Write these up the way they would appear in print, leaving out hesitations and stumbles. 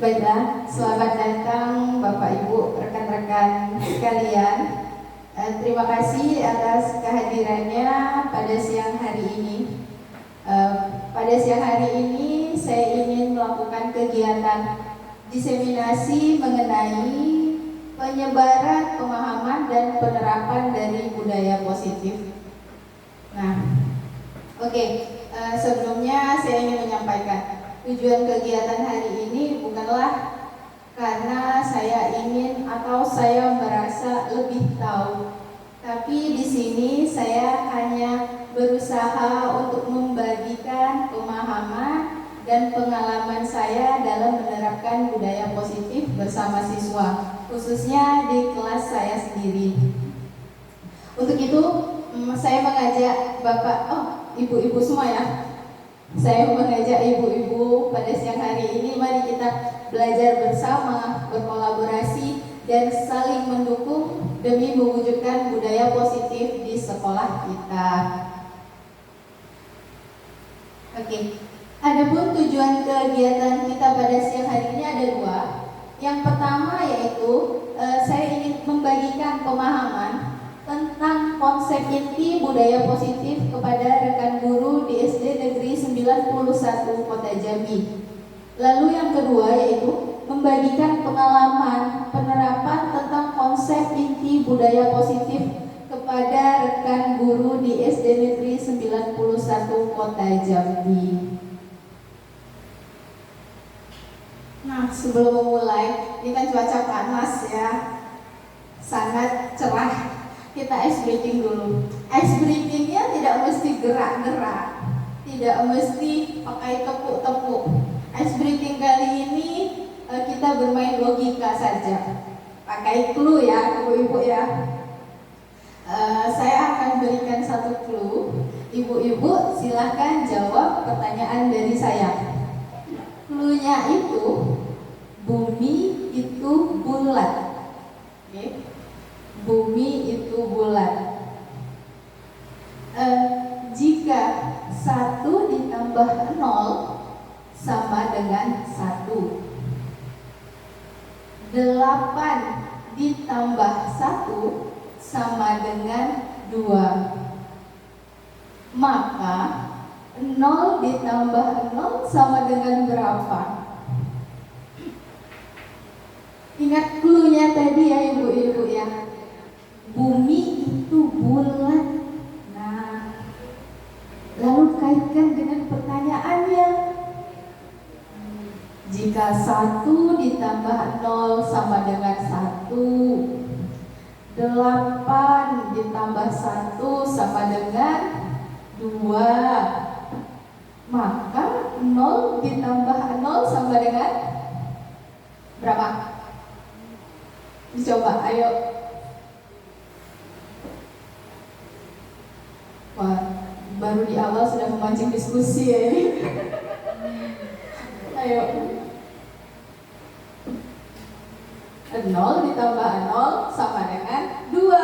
Baiklah, selamat datang Bapak Ibu, rekan-rekan sekalian. Terima kasih atas kehadirannya pada siang hari ini. Pada siang hari ini saya ingin melakukan kegiatan diseminasi mengenai penyebaran pemahaman dan penerapan dari budaya positif. Sebelumnya saya ingin menyampaikan tujuan kegiatan hari ini bukanlah karena saya ingin atau saya merasa lebih tahu, tapi di sini saya hanya berusaha untuk membagikan pemahaman dan pengalaman saya dalam menerapkan budaya positif bersama siswa, khususnya di kelas saya sendiri. Untuk itu saya mengajak ibu-ibu semua ya. Saya mengajak ibu-ibu pada siang hari ini, mari kita belajar bersama, berkolaborasi, dan saling mendukung demi mewujudkan budaya positif di sekolah kita. Adapun tujuan kegiatan kita pada siang hari ini ada dua. Yang pertama yaitu saya ingin membagikan pemahaman tentang konsep inti budaya positif kepada rekan guru di SD Negeri 91 Kota Jambi. Lalu yang kedua yaitu membagikan pengalaman penerapan tentang konsep inti budaya positif kepada rekan guru di SD Negeri 91 Kota Jambi. Nah, sebelum memulai, ini kan cuaca panas ya, sangat cerah. Kita ice breaking dulu. Ice breakingnya tidak mesti gerak-gerak, tidak mesti pakai tepuk-tepuk. Ice breaking kali ini kita bermain logika saja, pakai clue ya, ibu-ibu ya. Saya akan berikan satu clue. Ibu-ibu silahkan jawab pertanyaan dari saya. Clue-nya itu bumi itu bulat. Bumi itu bulat. Jika 1 ditambah 0 sama dengan 1, 8 ditambah 1 sama dengan 2, maka 0 ditambah 0 sama dengan berapa? Ingat clue-nya tadi ya ibu-ibu ya. Bumi itu bulat. Nah, lalu kaitkan dengan pertanyaannya. Jika 1 ditambah 0 sama dengan 1, 8 ditambah 1 sama dengan 2, maka 0 ditambah 0 sama dengan berapa? Dicoba, ayo. Wah, baru di awal sudah memancing diskusi ya ini. Ayo. 0 ditambah 0 sama dengan 2.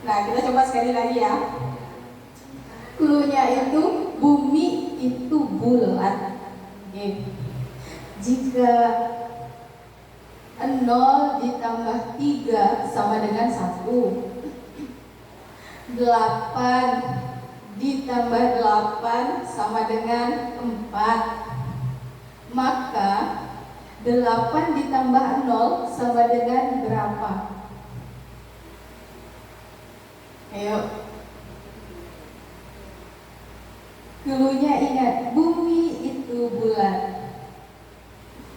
Nah, kita coba sekali lagi ya. Clue-nya itu bumi itu bulat. Jika 0 ditambah 3 sama dengan 1, 8 ditambah 8 sama dengan 4, maka 8 ditambah 0 sama dengan berapa? Ayo. Clue-nya ingat, bumi itu bulat.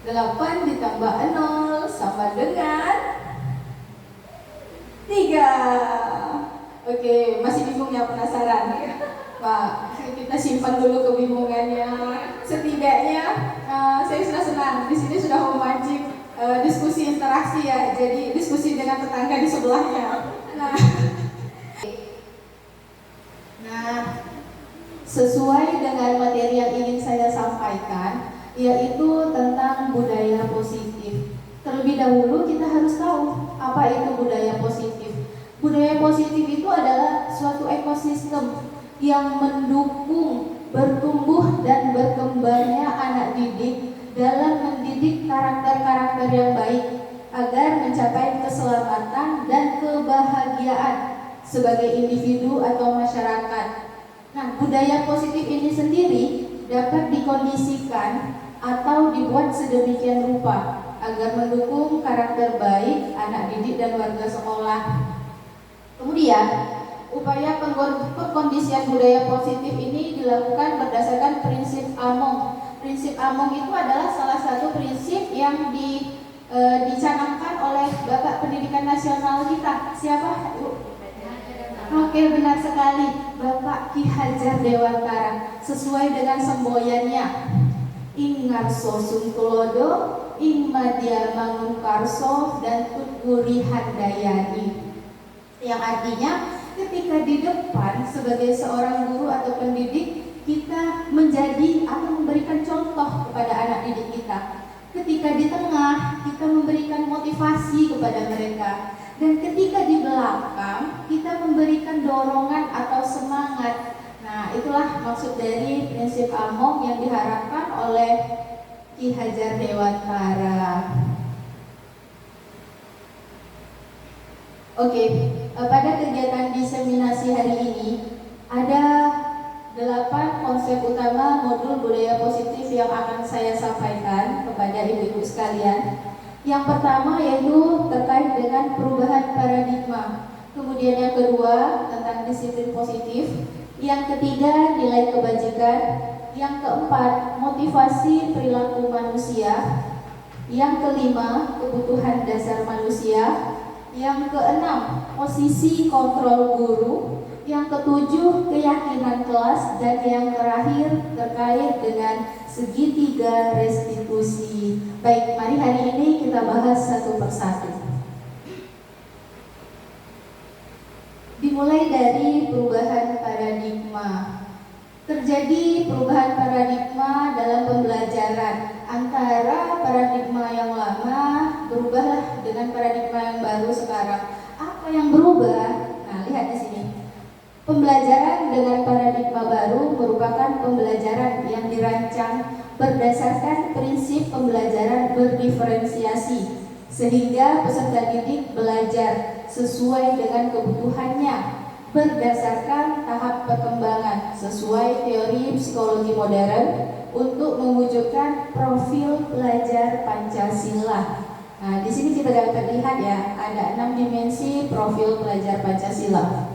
8 ditambah 0 sama dengan 3. Oke, masih bingung ya, penasaran? Pak, kita simpan dulu kebingungannya. Setidaknya saya sudah senang. Di sini sudah memancing diskusi interaksi ya. Jadi diskusi dengan tetangga di sebelahnya. Nah, sesuai dengan materi yang ingin saya sampaikan, yaitu tentang budaya positif. Terlebih dahulu kita harus tahu apa itu budaya positif. Budaya positif itu adalah suatu ekosistem yang mendukung bertumbuh dan berkembangnya anak didik dalam mendidik karakter-karakter yang baik agar mencapai keselamatan dan kebahagiaan sebagai individu atau masyarakat. Nah, budaya positif ini sendiri dapat dikondisikan atau dibuat sedemikian rupa agar mendukung karakter baik anak didik dan warga sekolah. Kemudian, upaya pengkondisian budaya positif ini dilakukan berdasarkan prinsip Among. Prinsip Among itu adalah salah satu prinsip yang dicanangkan oleh Bapak Pendidikan Nasional kita. Siapa? Oke, benar sekali, Bapak Ki Hajar Dewantara. Sesuai dengan semboyannya, Ing Ngarso Sungtulodo, Ing Madya Mangunkarso, dan Tutguri Handayani. Yang artinya ketika di depan sebagai seorang guru atau pendidik, kita menjadi atau memberikan contoh kepada anak didik kita. Ketika di tengah, kita memberikan motivasi kepada mereka. Dan ketika di belakang, kita memberikan dorongan atau semangat. Nah, itulah maksud dari prinsip Among yang diharapkan oleh Ki Hajar Dewantara. Oke, pada kegiatan diseminasi hari ini ada 8 konsep utama modul budaya positif yang akan saya sampaikan kepada ibu-ibu sekalian. Yang pertama yaitu terkait dengan perubahan paradigma. Kemudian yang kedua tentang disiplin positif. Yang ketiga nilai kebajikan. Yang keempat motivasi perilaku manusia. Yang kelima kebutuhan dasar manusia. Yang keenam posisi kontrol guru. Yang ketujuh keyakinan kelas. Dan yang terakhir terkait dengan segitiga restitusi. Baik, mari hari ini kita bahas satu persatu. Dimulai dari perubahan paradigma. Terjadi perubahan paradigma dalam pembelajaran antara paradigma yang lama berubah dengan paradigma yang baru sekarang. Apa yang berubah? Nah, lihat di sini. Pembelajaran dengan paradigma baru merupakan pembelajaran yang dirancang berdasarkan prinsip pembelajaran berdiferensiasi, sehingga peserta didik belajar sesuai dengan kebutuhannya berdasarkan tahap perkembangan sesuai teori psikologi modern untuk mewujudkan profil pelajar Pancasila. Nah, di sini kita dapat lihat ya, ada 6 dimensi profil pelajar Pancasila.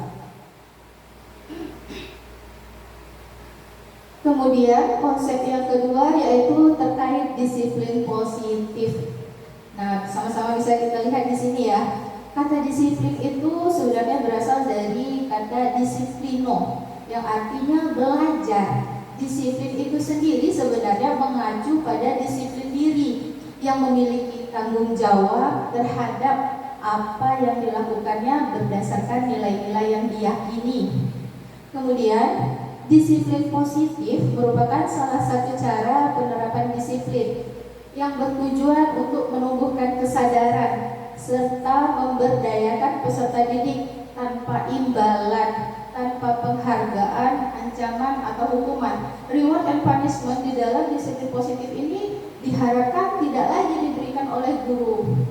Kemudian konsep yang kedua yaitu terkait disiplin positif. Nah, sama-sama bisa kita lihat di sini ya. Kata disiplin itu sebenarnya berasal dari kata disiplino yang artinya belajar. Disiplin itu sendiri sebenarnya mengacu pada disiplin diri yang memiliki tanggung jawab terhadap apa yang dilakukannya berdasarkan nilai-nilai yang diyakini. Kemudian disiplin positif merupakan salah satu cara penerapan disiplin yang bertujuan untuk menumbuhkan kesadaran serta memberdayakan peserta didik tanpa imbalan, tanpa penghargaan, ancaman atau hukuman. Reward and punishment di dalam disiplin positif ini diharapkan tidak lagi diberikan oleh guru.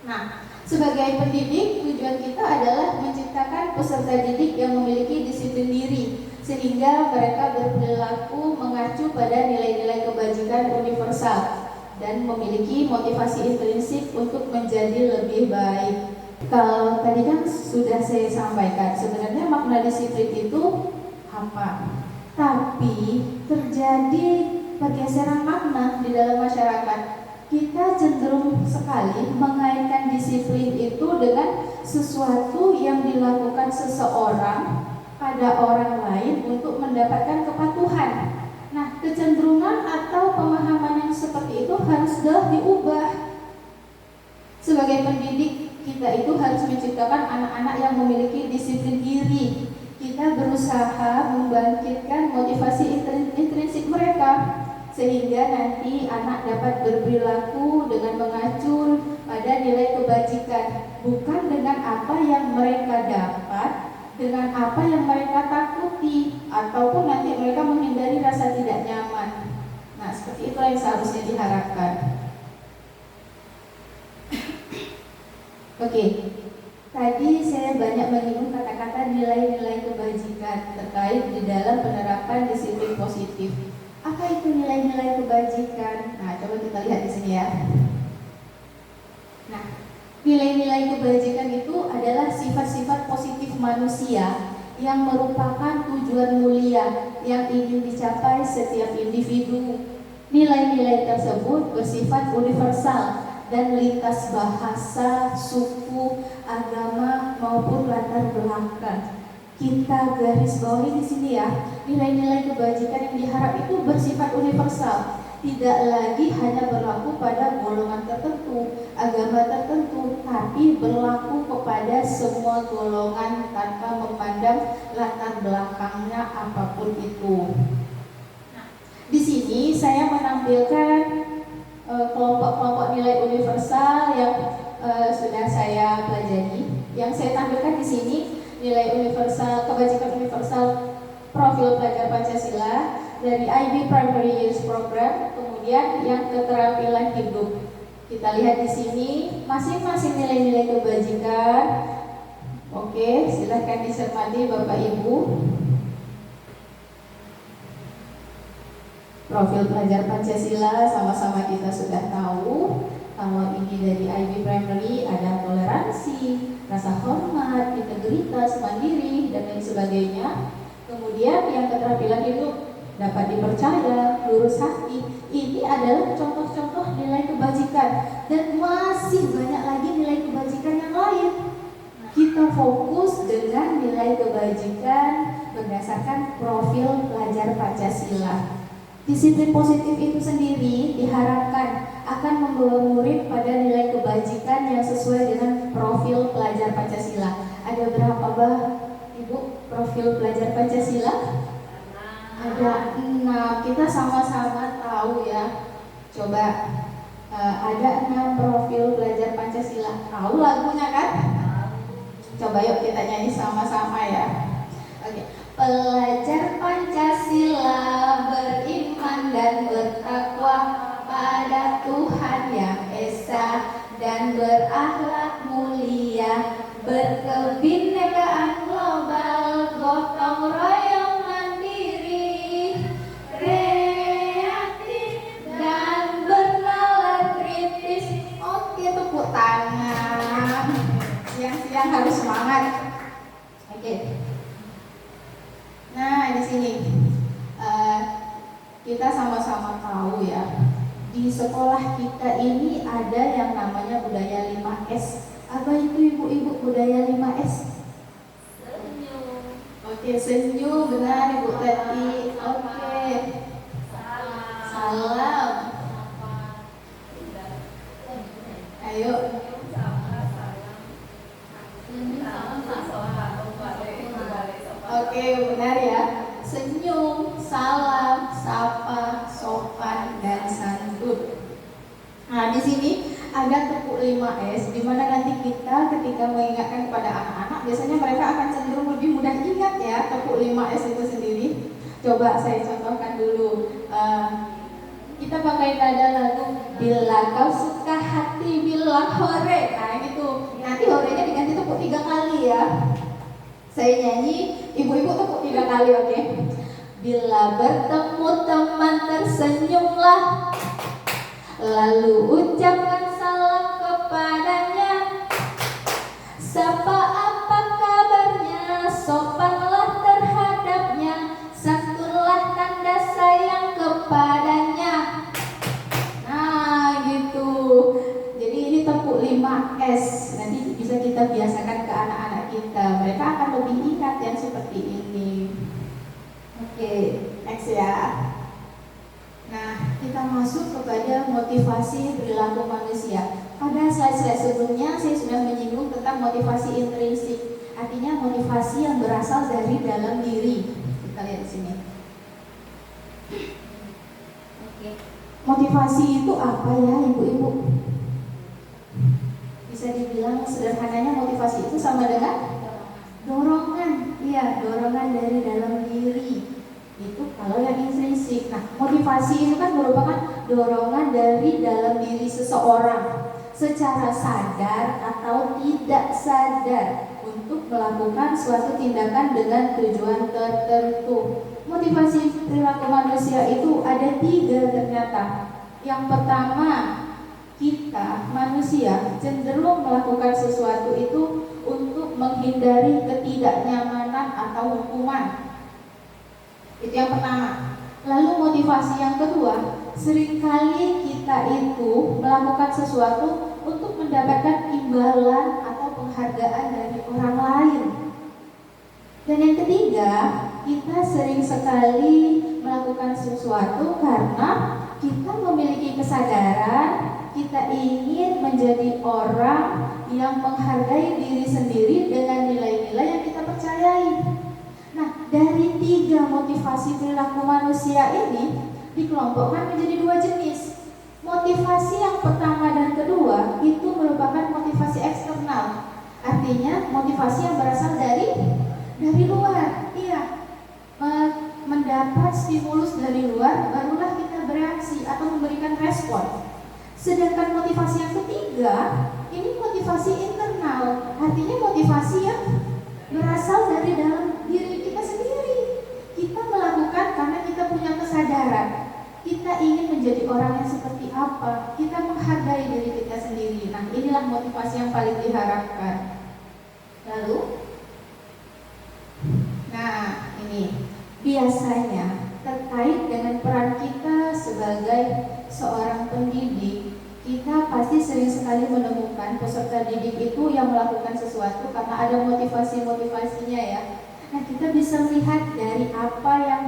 Nah, sebagai pendidik, tujuan kita adalah menciptakan peserta didik yang memiliki disiplin diri, sehingga mereka berperilaku mengacu pada nilai-nilai kebajikan universal dan memiliki motivasi intrinsik untuk menjadi lebih baik. Kalau tadi kan sudah saya sampaikan, sebenarnya makna disiplin itu apa? Tapi terjadi pergeseran makna di dalam masyarakat. Kita cenderung sekali mengaitkan disiplin itu dengan sesuatu yang dilakukan seseorang pada orang lain untuk mendapatkan kepatuhan. Nah, kecenderungan atau pemahaman yang seperti itu harus diubah. Sebagai pendidik, kita itu harus menciptakan anak-anak yang memiliki disiplin diri. Kita berusaha membangkitkan motivasi intrinsik mereka, sehingga nanti anak dapat berperilaku dengan mengacu pada nilai kebajikan, bukan dengan apa yang mereka dapat, dengan apa yang mereka takuti, ataupun nanti mereka menghindari rasa tidak nyaman. Nah, seperti itulah yang seharusnya diharapkan. Oke, tadi saya banyak menyinggung kata-kata nilai-nilai kebajikan terkait di dalam penerapan disiplin positif. Apa itu nilai-nilai kebajikan? Nah, coba kita lihat di sini ya. Nah, nilai-nilai kebajikan itu adalah sifat-sifat positif manusia yang merupakan tujuan mulia yang ingin dicapai setiap individu. Nilai-nilai tersebut bersifat universal dan lintas bahasa, suku, agama maupun latar belakang. Kita garis bawahi di sini ya, nilai-nilai kebajikan yang diharap itu bersifat universal, tidak lagi hanya berlaku pada golongan tertentu, agama tertentu, tapi berlaku kepada semua golongan tanpa memandang latar belakangnya apapun itu. Di sini saya menampilkan kelompok-kelompok nilai universal yang sudah saya pelajari. Yang saya tampilkan di sini nilai universal, kebajikan universal profil pelajar Pancasila dari IB Primary Years Program, kemudian yang keterampilan hidup. Kita lihat di sini masing-masing nilai-nilai kebajikan. Oke, silahkan dicermati Bapak Ibu. Profil pelajar Pancasila sama-sama kita sudah tahu. Kalau ini dari IB Primary ada toleransi, rasa hormat, integritas, mandiri, dan lain sebagainya. Kemudian yang keterampilan hidup dapat dipercaya, lurus hati. Ini adalah contoh-contoh nilai kebajikan dan masih banyak lagi nilai kebajikan yang lain. Kita fokus dengan nilai kebajikan berdasarkan profil pelajar Pancasila. Disiplin positif itu sendiri diharapkan akan membawa murid pada nilai kebajikan yang sesuai dengan profil pelajar Pancasila. Ada berapa bah, Ibu, profil pelajar Pancasila? Ada 6. Kita sama-sama tahu ya. Coba ada 6 profil pelajar Pancasila. Tahu lagunya kan? Coba yuk kita nyanyi sama-sama ya. Oke. Pelajar Pancasila beriman dan bertakwa pada Tuhan Yang Esa dan berakhlak mulia, berkebinekaan global, gotong royong mandiri, kreatif dan bernalar kritis. Oke, tepuk tangan. Siang-siang harus semangat. Oke. Nah, di sini kita sama-sama tahu ya, di sekolah kita ini ada yang namanya budaya 5S. Apa itu Ibu-ibu budaya 5S? Senyum. Oke, senyum, benar Ibu Tati. Oke. Salam. Ayo. Oke, benar ya. Senyum, salam, sapa, sopan, dan santun. Nah, di sini ada tepuk 5S, di mana nanti kita ketika mengingatkan kepada anak-anak, biasanya mereka akan cenderung lebih mudah ingat ya tepuk 5S itu sendiri. Coba saya contohkan dulu. Kita pakai nada lagu Bila Kau Suka Hati Bilang Hore. Nah, itu nanti horenya diganti tepuk 3 kali ya. Saya nyanyi, ibu-ibu tepuk 3 kali, oke? Bila bertemu teman tersenyumlah, lalu ucapkan salam kepadanya. Sapa apa kabarnya, sopanlah terhadapnya, santunlah tanda sayang kepadanya. Nah, gitu. Jadi ini tepuk 5S. Nanti bisa kita biasakan ke anak-anak kita. Mereka akan lebih ingat yang seperti ini. Oke, next ya. Nah, kita masuk kepada motivasi perilaku manusia. Pada slide-slide sebelumnya saya sudah menyinggung tentang motivasi intrinsik. Artinya motivasi yang berasal dari dalam diri. Kita lihat di sini. Oke. Motivasi itu apa ya, Ibu-ibu? Bisa dibilang sederhananya motivasi itu sama dengan dorongan. Iya, dorongan dari dalam diri. Itu kalau yang intrinsik. Nah, motivasi motivasi itu kan merupakan dorongan dari dalam diri seseorang secara sadar atau tidak sadar untuk melakukan suatu tindakan dengan tujuan tertentu. Motivasi perilaku manusia itu ada 3 ternyata. Yang pertama, kita manusia cenderung melakukan sesuatu itu untuk menghindari ketidaknyamanan atau hukuman. Itu yang pertama. Lalu motivasi yang kedua, seringkali kita itu melakukan sesuatu untuk mendapatkan imbalan atau penghargaan dari orang lain. Dan yang ketiga, kita sering sekali melakukan sesuatu karena kita memiliki kesadaran kita ingin menjadi orang yang menghargai diri sendiri dengan nilai-nilai yang kita percayai. Nah, dari 3 motivasi perilaku manusia ini dikelompokkan menjadi 2 jenis. Motivasi yang pertama dan kedua itu merupakan motivasi eksternal. Artinya motivasi yang berasal dari luar. Iya. Mendapat stimulus dari luar barulah kita bereaksi atau memberikan respon. Sedangkan motivasi yang ketiga ini motivasi internal. Artinya motivasi yang berasal dari dalam diri kita sendiri. Kita melakukan karena kita punya kesadaran. Kita ingin menjadi orang yang seperti apa. Kita menghargai diri kita sendiri. Nah, inilah motivasi yang paling diharapkan. Lalu, nah ini biasanya terkait dengan peran kita sebagai seorang pendidik. Kita pasti sering sekali menemukan peserta didik itu yang melakukan sesuatu karena ada motivasi-motivasinya ya. Nah, kita bisa melihat dari apa yang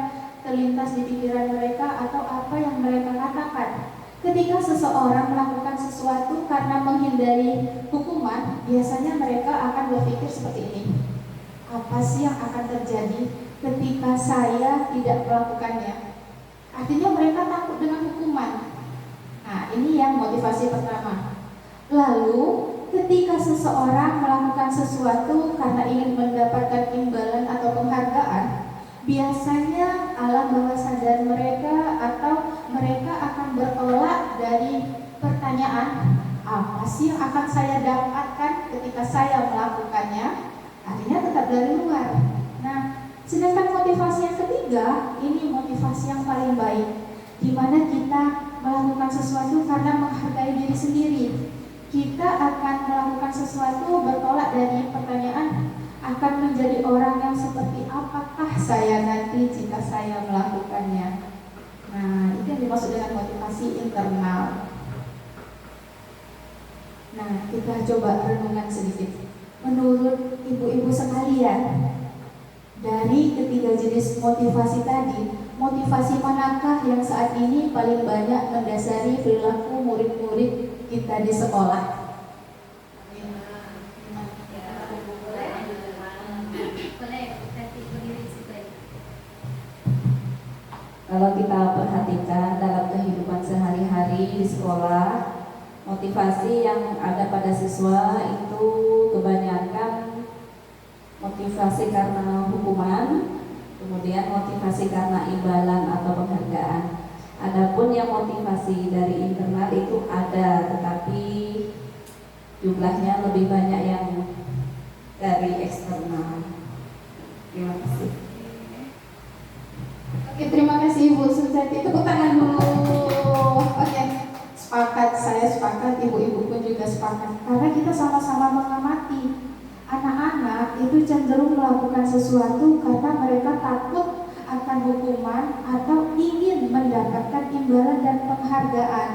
terlintas di pikiran mereka atau apa yang mereka katakan. Ketika seseorang melakukan sesuatu karena menghindari hukuman, biasanya mereka akan berpikir seperti ini. Apa sih yang akan terjadi ketika saya tidak melakukannya? Artinya mereka takut dengan hukuman. Nah, ini yang motivasi pertama. Lalu, ketika seseorang melakukan sesuatu karena ingin mendapatkan imbalan atau penghargaan, biasanya alam bawah sadar mereka atau mereka akan bertolak dari pertanyaan, apa sih yang akan saya dapatkan ketika saya melakukannya? Artinya tetap dari luar. Nah, sedangkan motivasi yang ketiga, ini motivasi yang paling baik, di mana kita melakukan sesuatu karena menghargai diri sendiri. Kita akan melakukan sesuatu bertolak dari pertanyaan, akan menjadi orang yang seperti apakah saya nanti jika saya melakukannya. Nah, itu yang dimaksud dengan motivasi internal. Nah, kita coba renungan sedikit. Menurut ibu-ibu sekalian, dari ketiga jenis motivasi tadi, motivasi manakah yang saat ini paling banyak mendasari perilaku murid-murid kita di sekolah? Kalau kita perhatikan dalam kehidupan sehari-hari di sekolah, motivasi yang ada pada siswa itu kebanyakan motivasi karena hukuman, kemudian motivasi karena imbalan atau penghargaan. Adapun yang motivasi dari internal itu ada, tetapi jumlahnya lebih banyak yang dari eksternal. Terima kasih. Oke, terima kasih Ibu Suciati. Tepuk tangan dulu. Oke, sepakat, saya sepakat, ibu-ibu pun juga sepakat. Karena kita sama-sama mengamati anak-anak itu cenderung melakukan sesuatu karena mereka takut akan hukuman atau ingin mendapatkan imbalan dan penghargaan.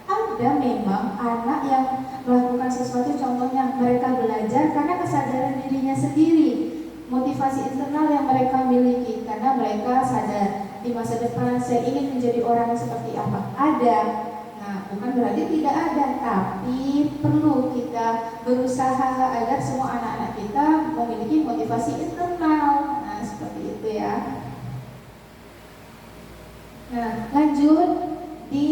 Ada memang anak yang melakukan sesuatu, contohnya mereka belajar karena kesadaran dirinya sendiri, motivasi internal yang mereka miliki karena mereka sadar di masa depan saya ingin menjadi orang yang seperti apa. Ada. Nah, bukan berarti tidak ada, tapi perlu kita berusaha agar semua anak-anak kita memiliki motivasi internal. Nah, seperti itu ya. Nah, lanjut di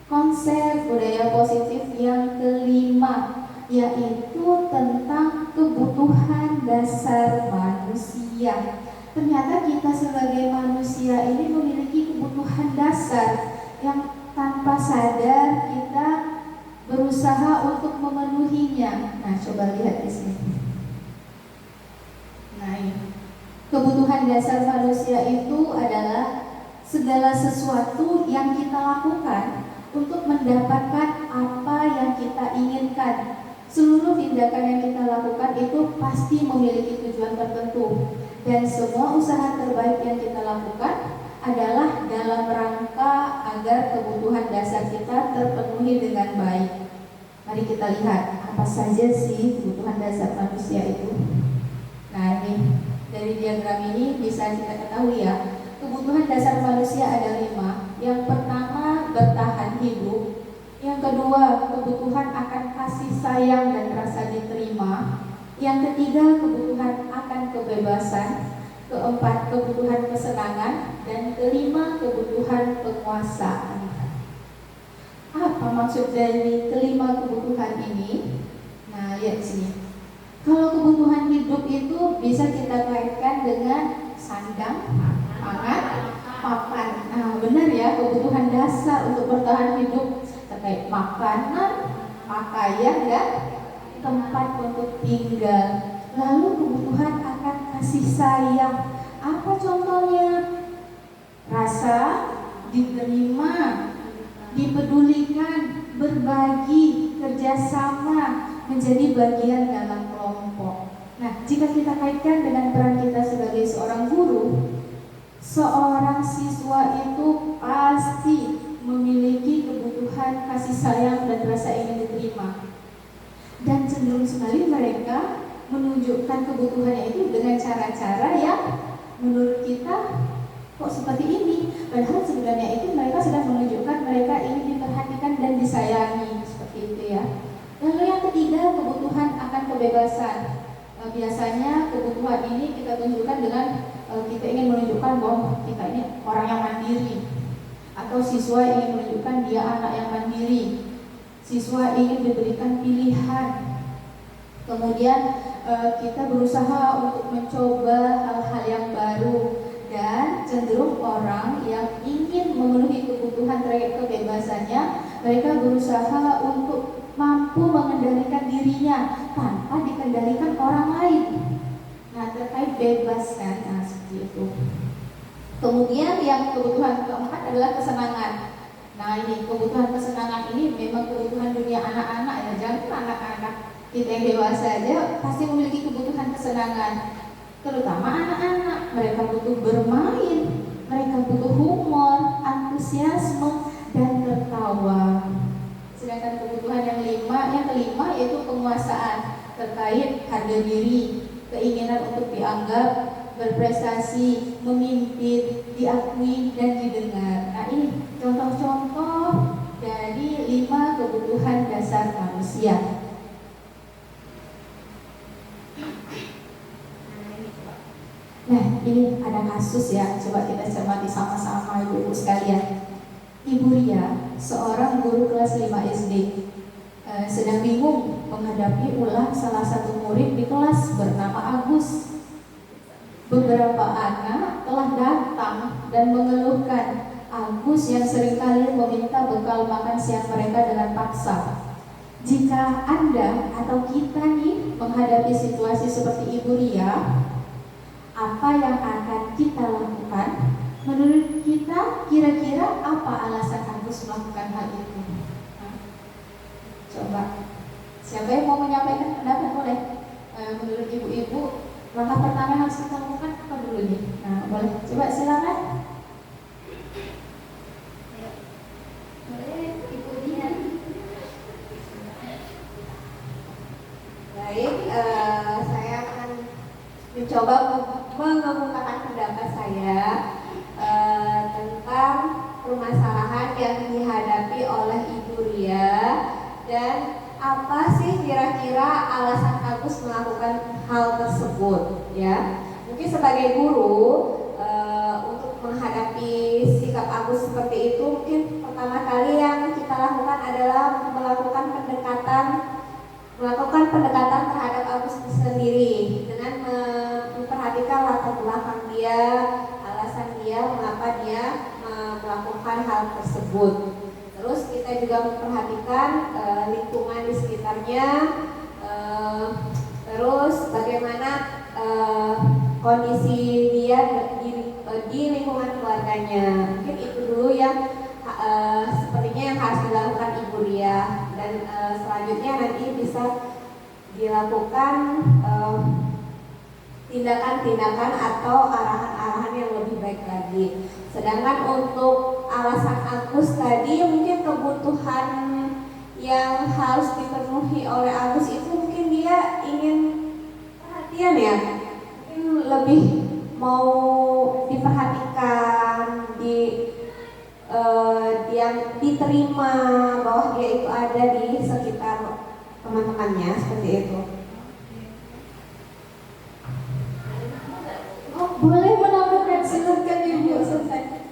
konsep budaya positif yang kelima, yaitu tentang kebutuhan dasar manusia. ternyata kita sebagai manusia ini memiliki kebutuhan dasar yang tanpa sadar kita berusaha untuk memenuhinya. Nah, coba lihat di sini. Nah, ini. Kebutuhan dasar manusia itu adalah segala sesuatu yang kita lakukan untuk mendapatkan apa yang kita inginkan. Seluruh tindakan yang kita lakukan itu pasti memiliki tujuan tertentu, dan semua usaha terbaik yang kita lakukan adalah dalam rangka agar kebutuhan dasar kita terpenuhi dengan baik. Mari kita lihat apa saja sih kebutuhan dasar manusia itu. Nah, ini dari diagram ini bisa kita ketahui ya, kebutuhan dasar manusia ada 5. Yang pertama, bertahan hidup. Yang kedua, kebutuhan akan kasih sayang dan rasa diterima. Yang ketiga, kebutuhan akan kebebasan. Keempat, kebutuhan kesenangan. Dan kelima, kebutuhan penguasaan. Apa maksud dari kelima kebutuhan ini? Nah, lihat sini. Kalau kebutuhan hidup itu bisa kita kaitkan dengan sandang, pangan, papan. Nah, benar ya, kebutuhan dasar untuk bertahan hidup terkait makanan, pakaian, dan tempat untuk tinggal. Lalu kebutuhan akan kasih sayang. Apa contohnya? Rasa diterima, dipedulikan, berbagi, kerjasama, menjadi bagian dalam kelompok. Nah, jika kita kaitkan dengan peran kita sebagai seorang guru, seorang siswa itu pasti memiliki kebutuhan kasih sayang dan rasa ingin diterima. Dan cenderung sekali mereka menunjukkan kebutuhannya itu dengan cara-cara yang menurut kita kok seperti ini. Padahal sebenarnya itu mereka sedang menunjukkan mereka ingin diperhatikan dan disayangi, seperti itu ya. Lalu yang ketiga, kebutuhan akan kebebasan. Biasanya kebutuhan ini kita tunjukkan dengan kita ingin menunjukkan bahwa kita ini orang yang mandiri, atau siswa ingin menunjukkan dia anak yang mandiri. Siswa ingin diberikan pilihan. Kemudian kita berusaha untuk mencoba hal-hal yang baru, dan cenderung orang yang ingin memenuhi kebutuhan terkait kebebasannya, mereka berusaha untuk mampu mengendalikan dirinya tanpa dikendalikan orang lain. Nah, terkait bebas kan, nah seperti itu. Kemudian yang kebutuhan keempat adalah kesenangan. Nah, ini kebutuhan kesenangan ini memang kebutuhan dunia anak-anak ya, jangan anak-anak, kita yang dewasa aja pasti memiliki kebutuhan kesenangan. Terutama anak-anak, mereka butuh bermain, mereka butuh humor, antusiasme, dan tertawa. Sedangkan kebutuhan yang kelima yaitu penguasaan, terkait harga diri, keinginan untuk dianggap berprestasi, memimpin, diakui, dan didengar. Nah, ini contoh-contoh dari 5 kebutuhan dasar manusia. Nah, ini ada kasus ya, coba kita cermati sama-sama ibu-ibu sekalian. Ibu Ria, seorang guru kelas 5 SD, sedang bingung menghadapi ulah salah satu murid di kelas bernama Agus. Beberapa anak telah datang dan mengeluhkan Agus yang seringkali meminta bekal makan siang mereka dengan paksa. Jika Anda atau kita nih menghadapi situasi seperti Ibu Ria, apa yang akan kita lakukan? Menurut kita, kira-kira apa alasan Agus melakukan hal itu? Nah, coba, siapa yang mau menyampaikan pendapat boleh? Menurut ibu-ibu, langkah pertama yang harus kita lakukan apa dulu nih? Nah, boleh, coba silakan. Boleh, Ibu Dian. Baik, saya akan mencoba mengemukakan pendapat saya tentang permasalahan yang dihadapi oleh Ibu Ria, dan apa sih kira-kira alasan Agus melakukan hal tersebut ya. Mungkin sebagai guru untuk menghadapi sikap Agus seperti itu, mungkin pertama kali yang kita lakukan adalah melakukan pendekatan terhadap Agus sendiri dengan memperhatikan memperhatikan latar belakang dia, alasan dia mengapa dia melakukan hal tersebut. Terus kita juga memperhatikan lingkungan di sekitarnya, terus bagaimana kondisi dia di lingkungan keluarganya. Mungkin itu dulu yang sepertinya yang harus dilakukan Ibu Ria, dan selanjutnya nanti bisa dilakukan tindakan-tindakan atau arahan-arahan yang lebih baik lagi. Sedangkan untuk alasan Agus tadi, mungkin kebutuhan yang harus dipenuhi oleh Agus itu mungkin dia ingin perhatian ya, mungkin lebih mau diperhatikan, dia diterima bahwa dia itu ada di sekitar teman-temannya, seperti itu. Oh, boleh menambahkan, silakan Ibu. Selesai.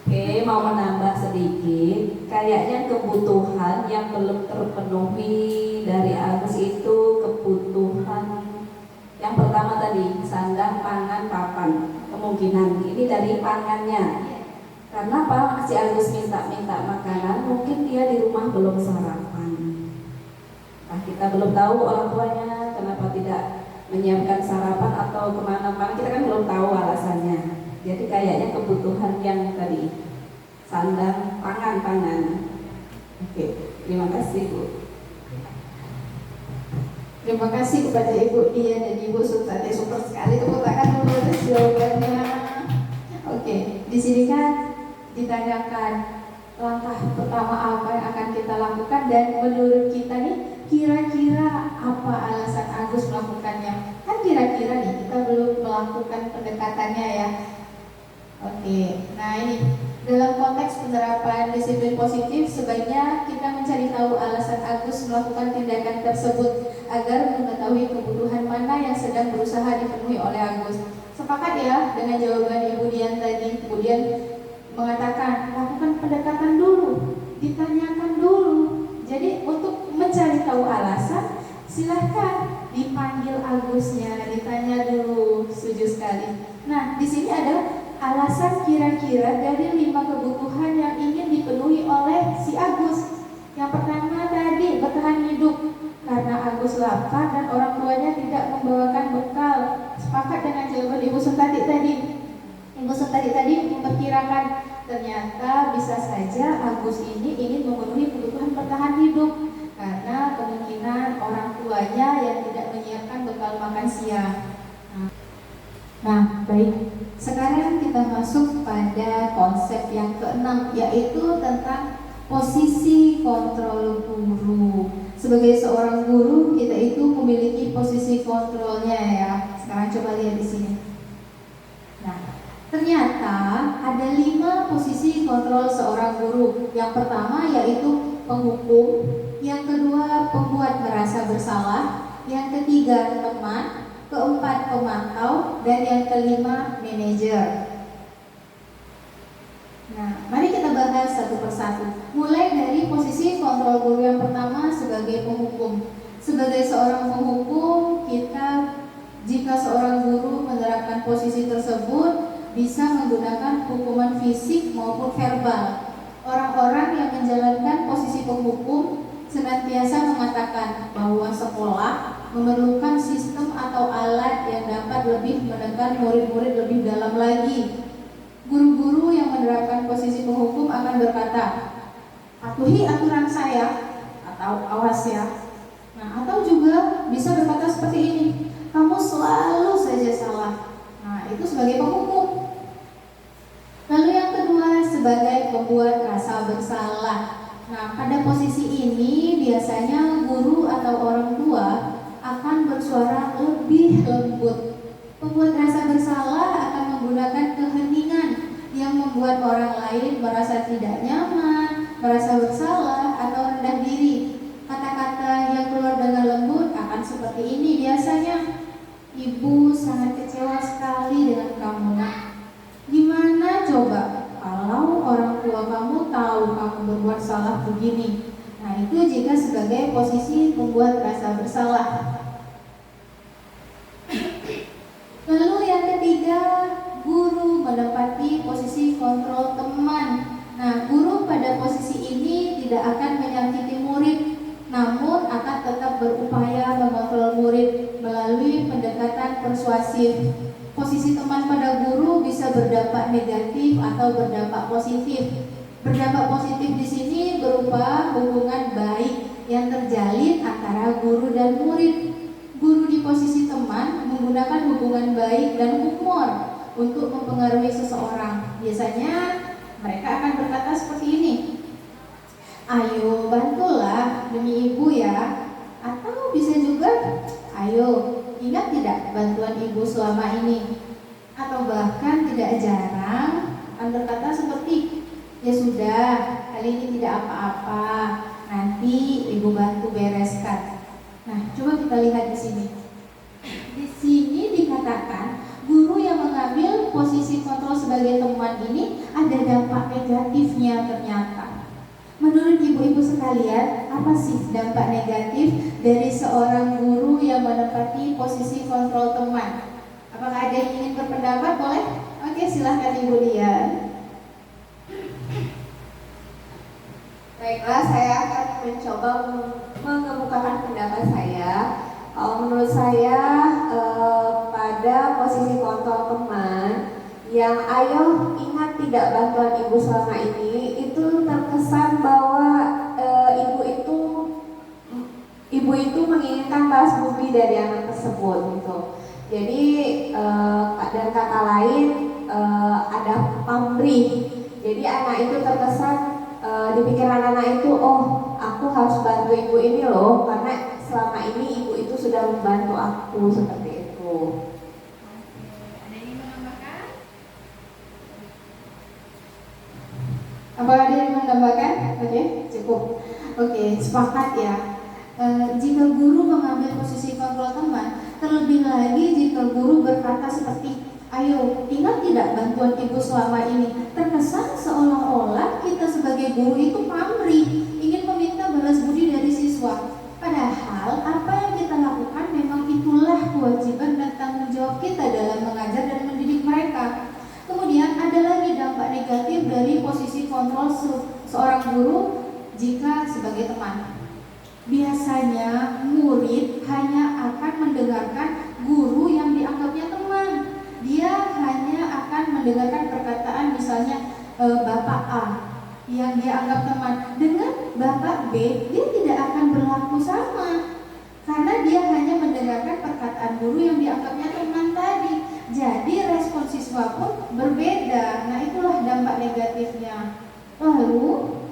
Oke, mau menambah sedikit. Kayaknya kebutuhan yang belum terpenuhi dari Agus itu kebutuhan yang pertama tadi, sandang, pangan, papan. Kemungkinan ini dari pangannya. Karena apa? Si Agus minta makanan, mungkin dia di rumah belum sarapan. Nah, kita belum tahu orang tuanya kenapa tidak menyiapkan sarapan atau kemana-mana, kita kan belum tahu alasannya. Jadi kayaknya kebutuhan yang tadi, sandang, pangan. Oke, terima kasih Bu. Terima kasih kepada Ibu Dia dan Ibu Sultati, super sekali, tepuk tangan dulu atas jawabannya. Oke, di sini kan ditanyakan langkah pertama apa yang akan kita lakukan, dan menurut kita nih kira-kira apa alasan Agus melakukannya. Kan kira-kira nih kita belum melakukan pendekatannya ya. Oke, nah ini dalam konteks penerapan disiplin positif, sebaiknya kita mencari tahu alasan Agus melakukan tindakan tersebut agar mengetahui kebutuhan mana yang sedang berusaha dipenuhi oleh Agus. Sepakat ya dengan jawaban Ibu Dian tadi. Kemudian mengatakan lakukan pendekatan dulu, ditanyakan dulu. Jadi untuk mencari tahu alasan, silahkan dipanggil Agusnya, ditanya dulu. Setuju sekali. Nah, di sini ada alasan kira-kira dari 5 kebutuhan yang ingin dipenuhi oleh si Agus. Yang pertama tadi, bertahan hidup karena Agus lapar dan orang tuanya tidak membawakan bekal. Sepakat dengan jawaban Ibu Suntati tadi. Ibu Suntati tadi memperkirakan ternyata bisa saja Agus ini ingin memenuhi kebutuhan bertahan hidup karena kemungkinan orang tuanya yang tidak menyiapkan bekal makan siang. Nah, baik. Sekarang kita masuk pada konsep yang keenam, yaitu tentang posisi kontrol guru. Sebagai seorang guru, kita itu memiliki posisi kontrolnya ya. Sekarang coba lihat di sini. Nah, ternyata ada 5 posisi kontrol seorang guru. Yang pertama yaitu penghukum, yang kedua pembuat merasa bersalah, yang ketiga teman, keempat pemantau, dan yang kelima manajer. Nah, mari kita bahas satu persatu. Mulai dari posisi kontrol guru yang pertama sebagai penghukum. Sebagai seorang penghukum, jika seorang guru menerapkan posisi tersebut, bisa menggunakan hukuman fisik maupun verbal. Orang-orang yang menjalankan posisi penghukum senantiasa mengatakan bahwa sekolah memerlukan sistem atau alat yang dapat lebih menekan murid-murid lebih dalam lagi. Guru-guru yang menerapkan posisi penghukum akan berkata, patuhi aturan saya, atau awas ya. Nah, atau juga bisa berkata seperti ini, kamu selalu saja salah. Nah, itu sebagai penghukum. Lalu yang kedua sebagai pembuat rasa bersalah. Nah, pada posisi ini biasanya guru atau orang tua akan bersuara lebih lembut. Pembuat rasa bersalah akan menggunakan keheningan yang membuat orang lain merasa tidak nyaman, merasa bersalah, atau rendah diri. Kata-kata yang keluar dengan lembut akan seperti ini biasanya. Ibu sangat kecewa sekali dengan kamu, nak. Gimana coba kalau orang tua kamu tahu kamu berbuat salah begini? Nah, itu jika sebagai posisi pembuat rasa bersalah. tidak akan menyakiti murid, namun akan tetap berupaya mengontrol murid melalui pendekatan persuasif. Posisi teman pada guru bisa berdampak negatif atau berdampak positif. Berdampak positif di sini berupa hubungan baik yang terjalin antara guru dan murid. Guru di posisi teman menggunakan hubungan baik dan humor untuk mempengaruhi seseorang. Biasanya mereka akan berkata seperti ini, "Ayo bantulah demi ibu ya." Atau bisa juga, "Ayo, ingat tidak bantuan ibu selama ini?" Atau bahkan tidak jarang akan berkata seperti, "Ya sudah, kali ini tidak apa-apa, nanti ibu bantu bereskan." Nah, coba kita lihat di sini. Di sini dikatakan guru yang mengambil posisi kontrol sebagai teman ini ada dampak negatifnya ternyata. Menurut ibu-ibu sekalian, apa sih dampak negatif dari seorang guru yang menempati posisi kontrol teman? Apakah ada yang ingin berpendapat? Boleh? Oke, silahkan Ibu Dian. Baiklah, saya akan mencoba mengemukakan pendapat saya. Menurut saya pada posisi kontrol teman yang "ayo ingat tidak bantuan ibu selama ini" itu terkesan bahwa ibu itu menginginkan balas budi dari anak tersebut gitu. Jadi dan kata lain ada pamrih. Jadi anak itu terkesan di pikiran anak itu, "Oh, aku harus bantu ibu ini loh, karena selama ini ibu itu sudah membantu aku," seperti itu. Ada yang ingin menambahkan? Apa ada yang menambahkan? Oke, cukup. Oke, sepakat ya. Jika guru mengambil posisi kontrol teman, terlebih lagi jika guru berkata seperti, "Ayo, ingat tidak bantuan ibu selama ini?" Terkesan seolah-olah kita sebagai guru itu pamrih, ingin meminta balas budi dari siswa. Padahal apa yang kita lakukan memang itulah kewajiban dan tanggung jawab kita dalam mengajar dan mendidik mereka. Kemudian ada lagi dampak negatif dari posisi kontrol seorang guru jika sebagai teman. Biasanya murid hanya akan mendengarkan guru yang dianggapnya teman. Dia hanya akan mendengarkan perkataan misalnya Bapak A yang dia anggap teman. Dengan Bapak B, dia tidak akan berlaku sama, karena dia hanya mendengarkan perkataan guru yang dianggapnya teman tadi. Jadi respon siswa pun berbeda. Nah, itulah dampak negatifnya. Lalu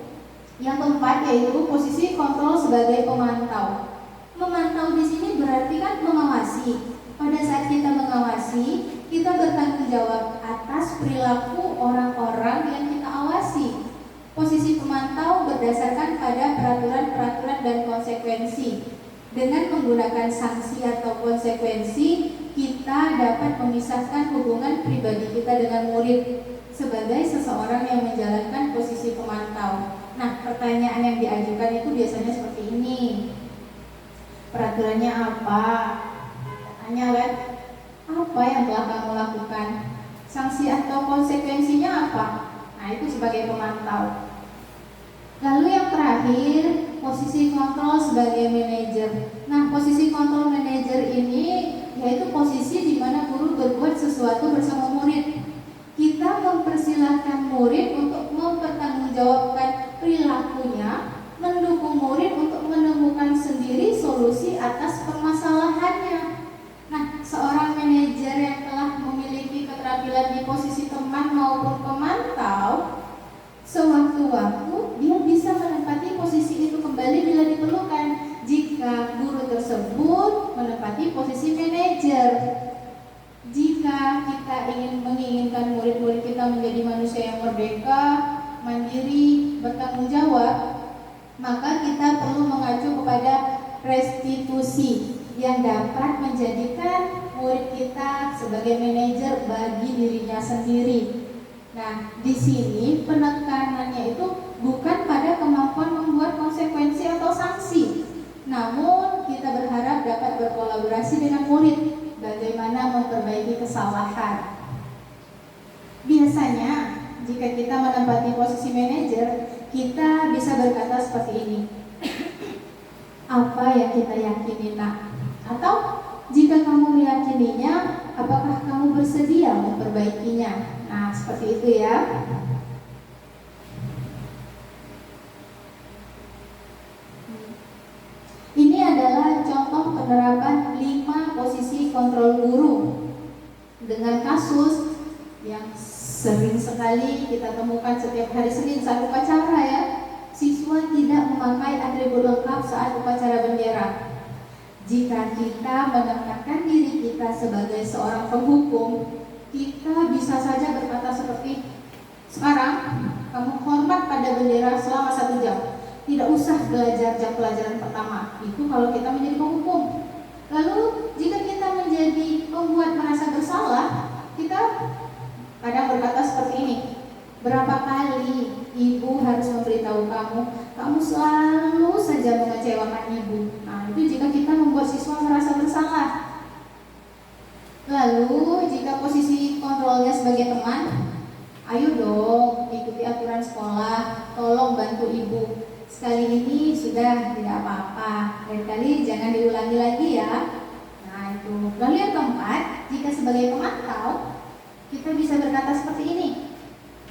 yang keempat yaitu posisi kontrol sebagai pemantau. Memantau di sini berarti kan mengawasi. Pada saat kita mengawasi, kita bertanggung jawab atas perilaku orang-orang yang kita awasi. Posisi pemantau berdasarkan pada peraturan-peraturan dan konsekuensi. Dengan menggunakan sanksi atau konsekuensi, kita dapat memisahkan hubungan pribadi kita dengan murid sebagai seseorang yang menjalankan posisi pemantau. Nah, pertanyaan yang diajukan itu biasanya seperti ini. Peraturannya apa? Tanya kan, apa yang telah kamu lakukan? Sanksi atau konsekuensinya apa? Nah, itu sebagai pemantau. Lalu yang terakhir, posisi kontrol sebagai manajer. Nah, posisi kontrol manajer ini yaitu posisi di mana guru berbuat sesuatu bersama murid. Kita mempersilahkan murid untuk mempertanggungjawabkan perilakunya, mendukung murid untuk menemukan sendiri solusi atas permasalahannya. Nah, seorang manajer yang telah memiliki keterampilan di posisi teman maupun pemantau, sewaktu-waktu dia bisa menempati posisi itu kembali bila diperlukan. Jika guru tersebut menempati posisi manajer. Jika kita menginginkan murid-murid kita menjadi manusia yang merdeka, mandiri, bertanggung jawab, maka kita perlu mengacu kepada restitusi yang dapat menjadikan murid kita sebagai manajer bagi dirinya sendiri. Nah, di sini penekanannya itu bukan pada kemampuan membuat konsekuensi atau sanksi, namun kita berharap dapat berkolaborasi dengan murid bagaimana memperbaiki kesalahan. Biasanya jika kita menempati posisi manajer, kita bisa berkata seperti ini. Apa yang kita yakini, nak? Atau jika kamu meyakininya, apakah kamu bersedia memperbaikinya? Nah, seperti itu ya. Ini adalah contoh penerapan 5 posisi kontrol guru dengan kasus yang sering sekali kita temukan setiap hari Senin saat upacara ya. Siswa tidak memakai atribut lengkap saat upacara bendera. Jika kita menempatkan diri kita sebagai seorang penghukum, kita bisa saja berkata seperti, sekarang kamu hormat pada bendera selama 1 jam. Tidak usah belajar jam pelajaran pertama. Itu kalau kita menjadi penghukum. Lalu jika kita menjadi pembuat merasa bersalah, kita kadang berkata seperti ini. Berapa kali ibu harus memberitahu kamu, kamu selalu saja mengecewakan ibu. Nah, itu jika kita membuat siswa merasa bersalah. Lalu jika posisi kontrolnya sebagai teman, ayo dong ikuti aturan sekolah, tolong bantu ibu. Sekali ini sudah tidak apa-apa, lain kali jangan diulangi lagi ya. Nah itu. Lalu yang keempat, jika sebagai pemantau, kita bisa berkata seperti ini.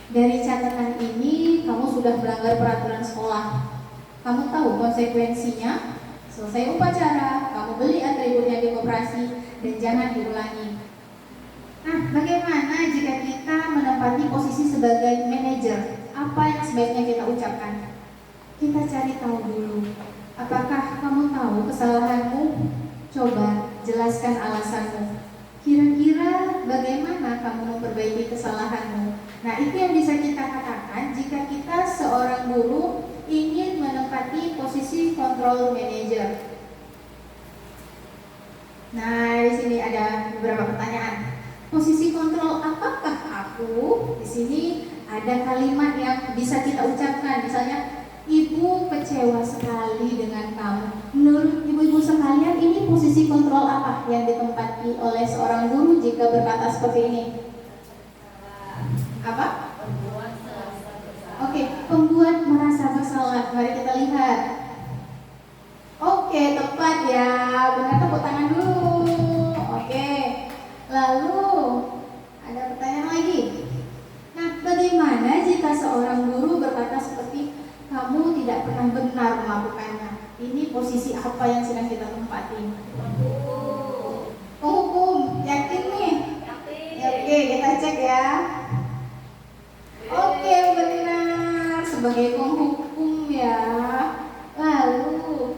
Dari catatan ini, kamu sudah melanggar peraturan sekolah. Kamu tahu konsekuensinya. Selesai upacara, kamu beli atribut yang di koperasi dan jangan diulangi. Nah, bagaimana jika kita menempati posisi sebagai manajer? Apa yang sebaiknya kita ucapkan? Kita cari tahu dulu. Apakah kamu tahu kesalahanmu? Coba jelaskan alasanmu. Kira-kira bagaimana kamu memperbaiki kesalahanmu? Nah, itu yang bisa kita katakan jika kita seorang guru ingin menempati posisi control manager. Nah, di sini ada beberapa pertanyaan. Posisi kontrol apakah aku? Di sini ada kalimat yang bisa kita ucapkan. Misalnya, ibu kecewa sekali dengan kamu. Menurut ibu-ibu sekalian, ini posisi kontrol apa yang ditempati oleh seorang guru jika berkata seperti ini? Apa? Oke, pembuat merasa bersalah. Mari kita lihat. Oke, tepat ya. Benar, tepuk tangan dulu. Oke. Lalu ada pertanyaan lagi. Nah, bagaimana jika seorang guru berkata seperti kamu tidak pernah benar melakukannya? Ini posisi apa yang sedang kita tempati? Penghukum, yakin nih? Yakin. Oke, kita cek ya. Oke, benar. Sebagai penghukum ya. Lalu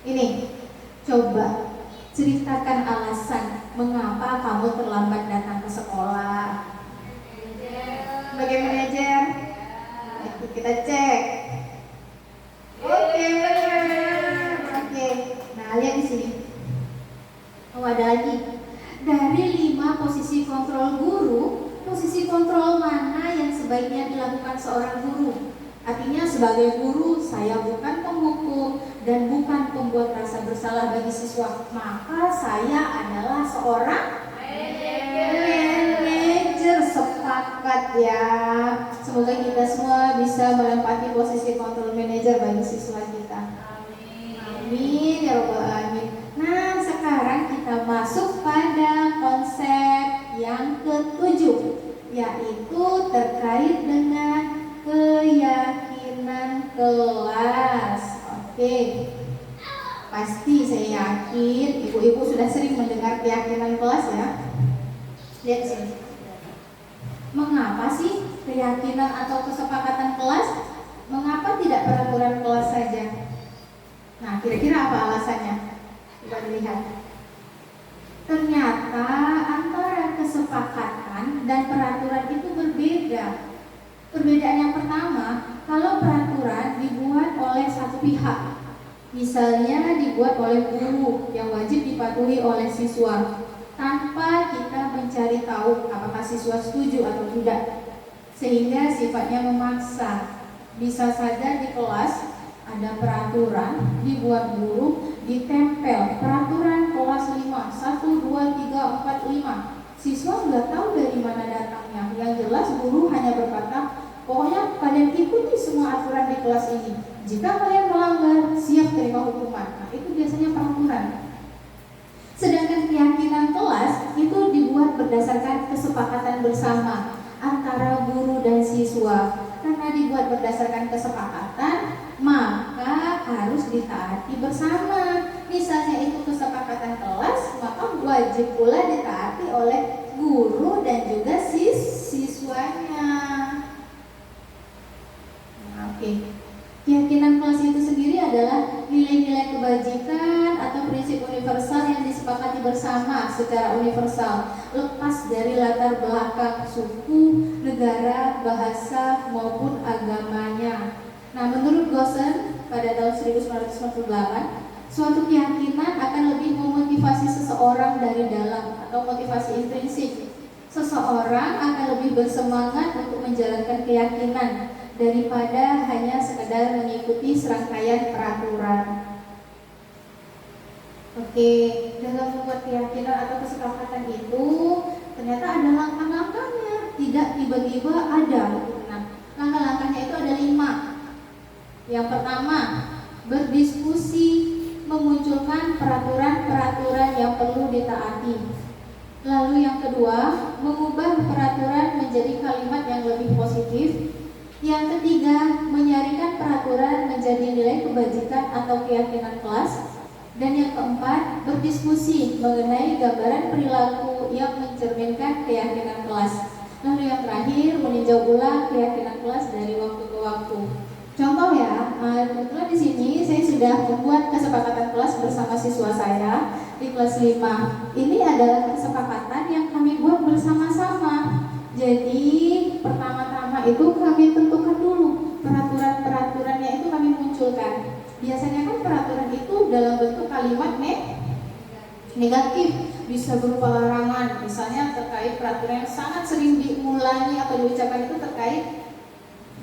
ini, coba ceritakan alasan mengapa kamu terlambat datang ke sekolah. Sebagai manajer, kita cek. Oke, benar. Oke. Nah, lihat di sini. Oh, ada lagi. Dari 5 posisi kontrol guru, posisi kontrol mana yang sebaiknya dilakukan seorang guru? Artinya sebagai guru, saya bukan penghukum dan bukan pembuat rasa bersalah bagi siswa. Maka saya adalah seorang manajer. Sepakat ya. Semoga kita semua bisa menempati posisi kontrol manajer bagi siswa kita. Amin ya rabbal alamin. Nah, sekarang kita masuk pada konsep yang ke-7, yaitu terkait dengan keyakinan kelas. Oke. Pasti saya yakin ibu-ibu sudah sering mendengar keyakinan kelas ya. Lihat sini. Mengapa sih keyakinan atau kesepakatan kelas? Mengapa tidak peraturan kelas saja? Nah, kira-kira apa alasannya? Coba dilihat. Ternyata antara kesepakatan dan peraturan itu berbeda. Perbedaan yang pertama, kalau peraturan dibuat oleh satu pihak, misalnya dibuat oleh guru yang wajib dipatuhi oleh siswa, tanpa kita mencari tahu apakah siswa setuju atau tidak, sehingga sifatnya memaksa. Bisa saja di kelas ada peraturan dibuat guru, ditempel peraturan kelas 5, 1, 2, 3, 4, 5. Siswa nggak tahu dari mana datangnya. Yang jelas guru hanya berkata, pokoknya kalian ikuti semua berdasarkan kesepakatan bersama antara guru dan siswa. Karena dibuat berdasarkan kesepakatan, maka harus ditaati bersama. Misalnya itu kesepakatan kelas, maka wajib pula ditaati oleh guru dan juga siswanya. Nah, oke. Keyakinan kelas itu sendiri adalah nilai-nilai kebajikan atau prinsip universal yang disepakati bersama secara universal, lepas dari latar belakang suku, negara, bahasa, maupun agamanya. Nah, menurut Gosen pada tahun 1998, suatu keyakinan akan lebih memotivasi seseorang dari dalam atau motivasi intrinsik. Seseorang akan lebih bersemangat untuk menjalankan keyakinan daripada hanya sekedar mengikuti serangkaian peraturan. Oke, dalam membuat keyakinan atau kesepakatan itu ternyata ada langkah-langkahnya, tidak tiba-tiba ada. Nah, langkah-langkahnya itu ada 5. Yang pertama, berdiskusi, memunculkan peraturan-peraturan yang perlu ditaati. Lalu yang kedua, mengubah peraturan menjadi kalimat yang lebih positif. Yang ketiga, menyaringkan peraturan menjadi nilai kebajikan atau keyakinan kelas. Dan yang keempat, berdiskusi mengenai gambaran perilaku yang mencerminkan keyakinan kelas. Lalu yang terakhir, meninjau ulang keyakinan kelas dari waktu ke waktu. Contoh ya, kebetulan di sini saya sudah membuat kesepakatan kelas bersama siswa saya di kelas 5. Ini adalah kesepakatan yang kami buat bersama-sama. Jadi pertama-tama itu kami tentukan dulu peraturan-peraturannya, itu kami munculkan. Biasanya kan peraturan itu dalam bentuk kalimat negatif, bisa berupa larangan. Misalnya terkait peraturan yang sangat sering diulangi atau diucapkan itu terkait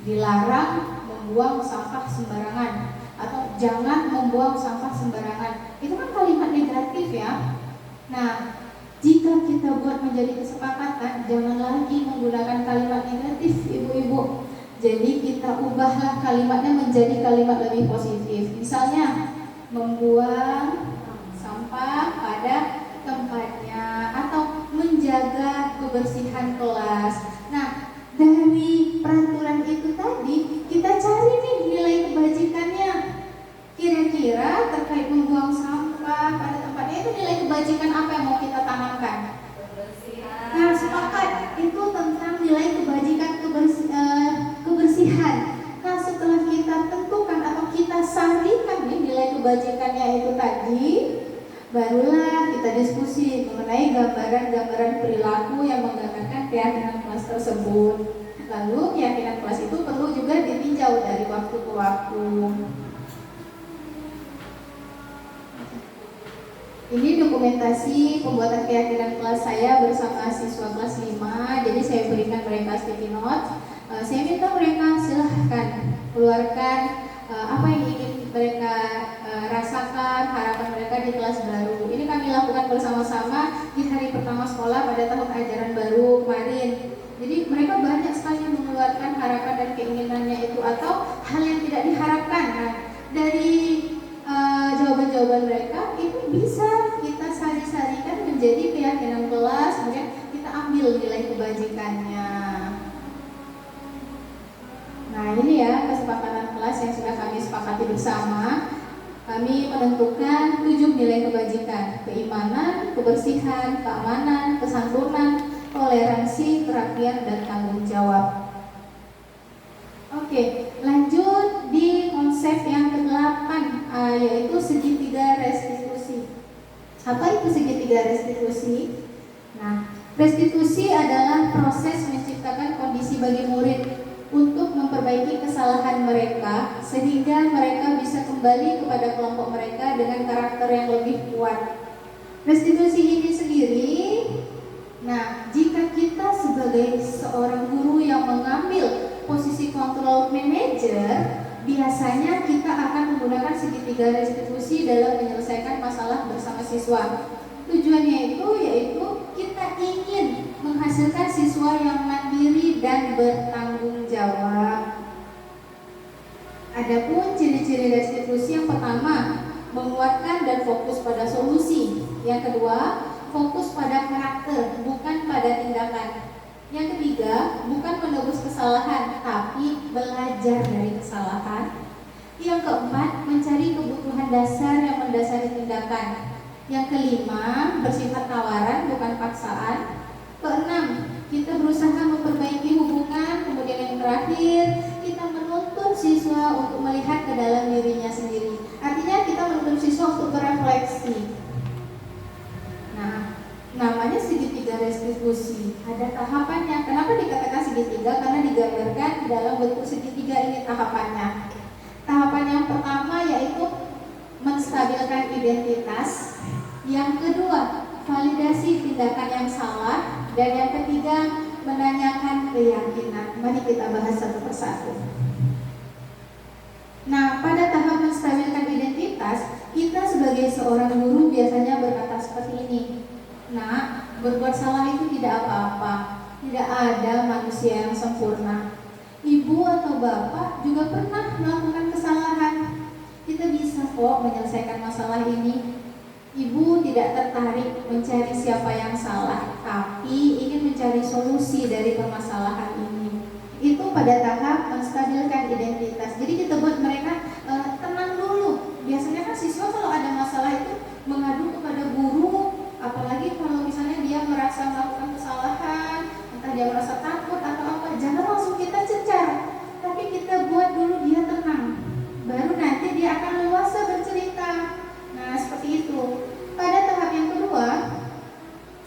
dilarang membuang sampah sembarangan atau jangan membuang sampah sembarangan. Itu kan kalimat negatif ya. Nah, jika kita buat menjadi kesepakatan, jangan lagi menggunakan kalimat negatif, ibu-ibu. Jadi kita ubahlah kalimatnya menjadi kalimat lebih positif. Misalnya, membuang sampah pada tempatnya atau menjaga kebersihan kelas. Nah, dari peraturan itu tadi kita cari nih nilai kebajikannya. Kira-kira terkait membuang sampah pada tempatnya itu nilai kebajikan apa yang mau kita tanamkan? Nah, sepakat, itu tentang nilai kebajikan kebersihan. Nah, setelah kita tentukan atau kita sarikan nih nilai kebajikannya itu tadi, barulah kita diskusi mengenai gambaran-gambaran perilaku yang menggambarkan keyakinan kelas tersebut. Lalu keyakinan kelas itu perlu juga ditinjau dari waktu ke waktu. Ini dokumentasi pembuatan keyakinan kelas saya bersama siswa kelas 5. Jadi saya berikan mereka sticky note. Saya minta mereka silahkan keluarkan apa yang ingin mereka rasakan, harapan mereka di kelas baru. Ini kami lakukan bersama-sama di hari pertama sekolah pada tahun ajaran baru kemarin. Jadi mereka banyak sekali mengeluarkan harapan dan keinginannya itu atau hal yang tidak diharapkan. Nah, dari jawaban-jawaban mereka itu bisa kita sari-sarikan menjadi keyakinan kelas, kemudian kita ambil nilai kebajikannya. Nah, ini ya kesepakatan kelas yang sudah kami sepakati bersama. Kami menentukan 7 nilai kebajikan: keimanan, kebersihan, keamanan, kesantunan, toleransi, kerapian, dan tanggung jawab. Oke, lanjut di konsep yang ke-8, yaitu segitiga restitusi. Apa itu segitiga restitusi? Nah, restitusi adalah proses menciptakan kondisi bagi murid untuk memperbaiki kesalahan mereka sehingga mereka bisa kembali kepada kelompok mereka dengan karakter yang lebih kuat. Restitusi ini sendiri, nah, jika kita sebagai seorang guru yang mengambil posisi control manager, biasanya kita akan menggunakan segitiga restitusi dalam menyelesaikan masalah bersama siswa. Tujuannya itu yaitu kita ingin menghasilkan siswa yang mandiri dan bertanggung jawab. Adapun ciri-ciri restitusi, yang pertama, menguatkan dan fokus pada solusi. Yang kedua, fokus pada karakter, bukan pada Yang ketiga, bukan menebus kesalahan, tapi belajar dari kesalahan. Yang keempat, mencari kebutuhan dasar yang mendasari tindakan. Yang kelima, bersifat tawaran bukan paksaan. Keenam, kita berusaha memperbaiki hubungan. Kemudian yang terakhir, kita menuntun siswa untuk melihat ke dalam dirinya sendiri. Artinya kita menuntun siswa untuk berefleksi. Nah, namanya segitiga restitusi. Ada tahapannya. Kenapa dikatakan segitiga? Karena digambarkan di dalam bentuk segitiga ini tahapannya. Tahapan yang pertama yaitu menstabilkan identitas. Yang kedua, validasi tindakan yang salah. Dan yang ketiga, menanyakan keyakinan. Mari kita bahas satu persatu. Nah, pada tahap menstabilkan identitas, kita sebagai seorang guru biasanya berkata seperti ini. Nah, berbuat salah itu tidak apa-apa. Tidak ada manusia yang sempurna. Ibu atau bapak juga pernah melakukan kesalahan. Kita bisa kok menyelesaikan masalah ini. Ibu tidak tertarik mencari siapa yang salah, tapi ingin mencari solusi dari permasalahan ini. Itu pada tahap menstabilkan identitas. Jadi kita buat mereka tenang dulu. Biasanya kan siswa kalau ada masalah itu mengadu kepada guru, apalagi kalau misalnya dia merasa melakukan kesalahan, entah dia merasa takut atau apa, jangan langsung kita cecar, tapi kita buat dulu dia tenang. Baru nanti dia akan leluasa bercerita. Nah, seperti itu. Pada tahap yang kedua,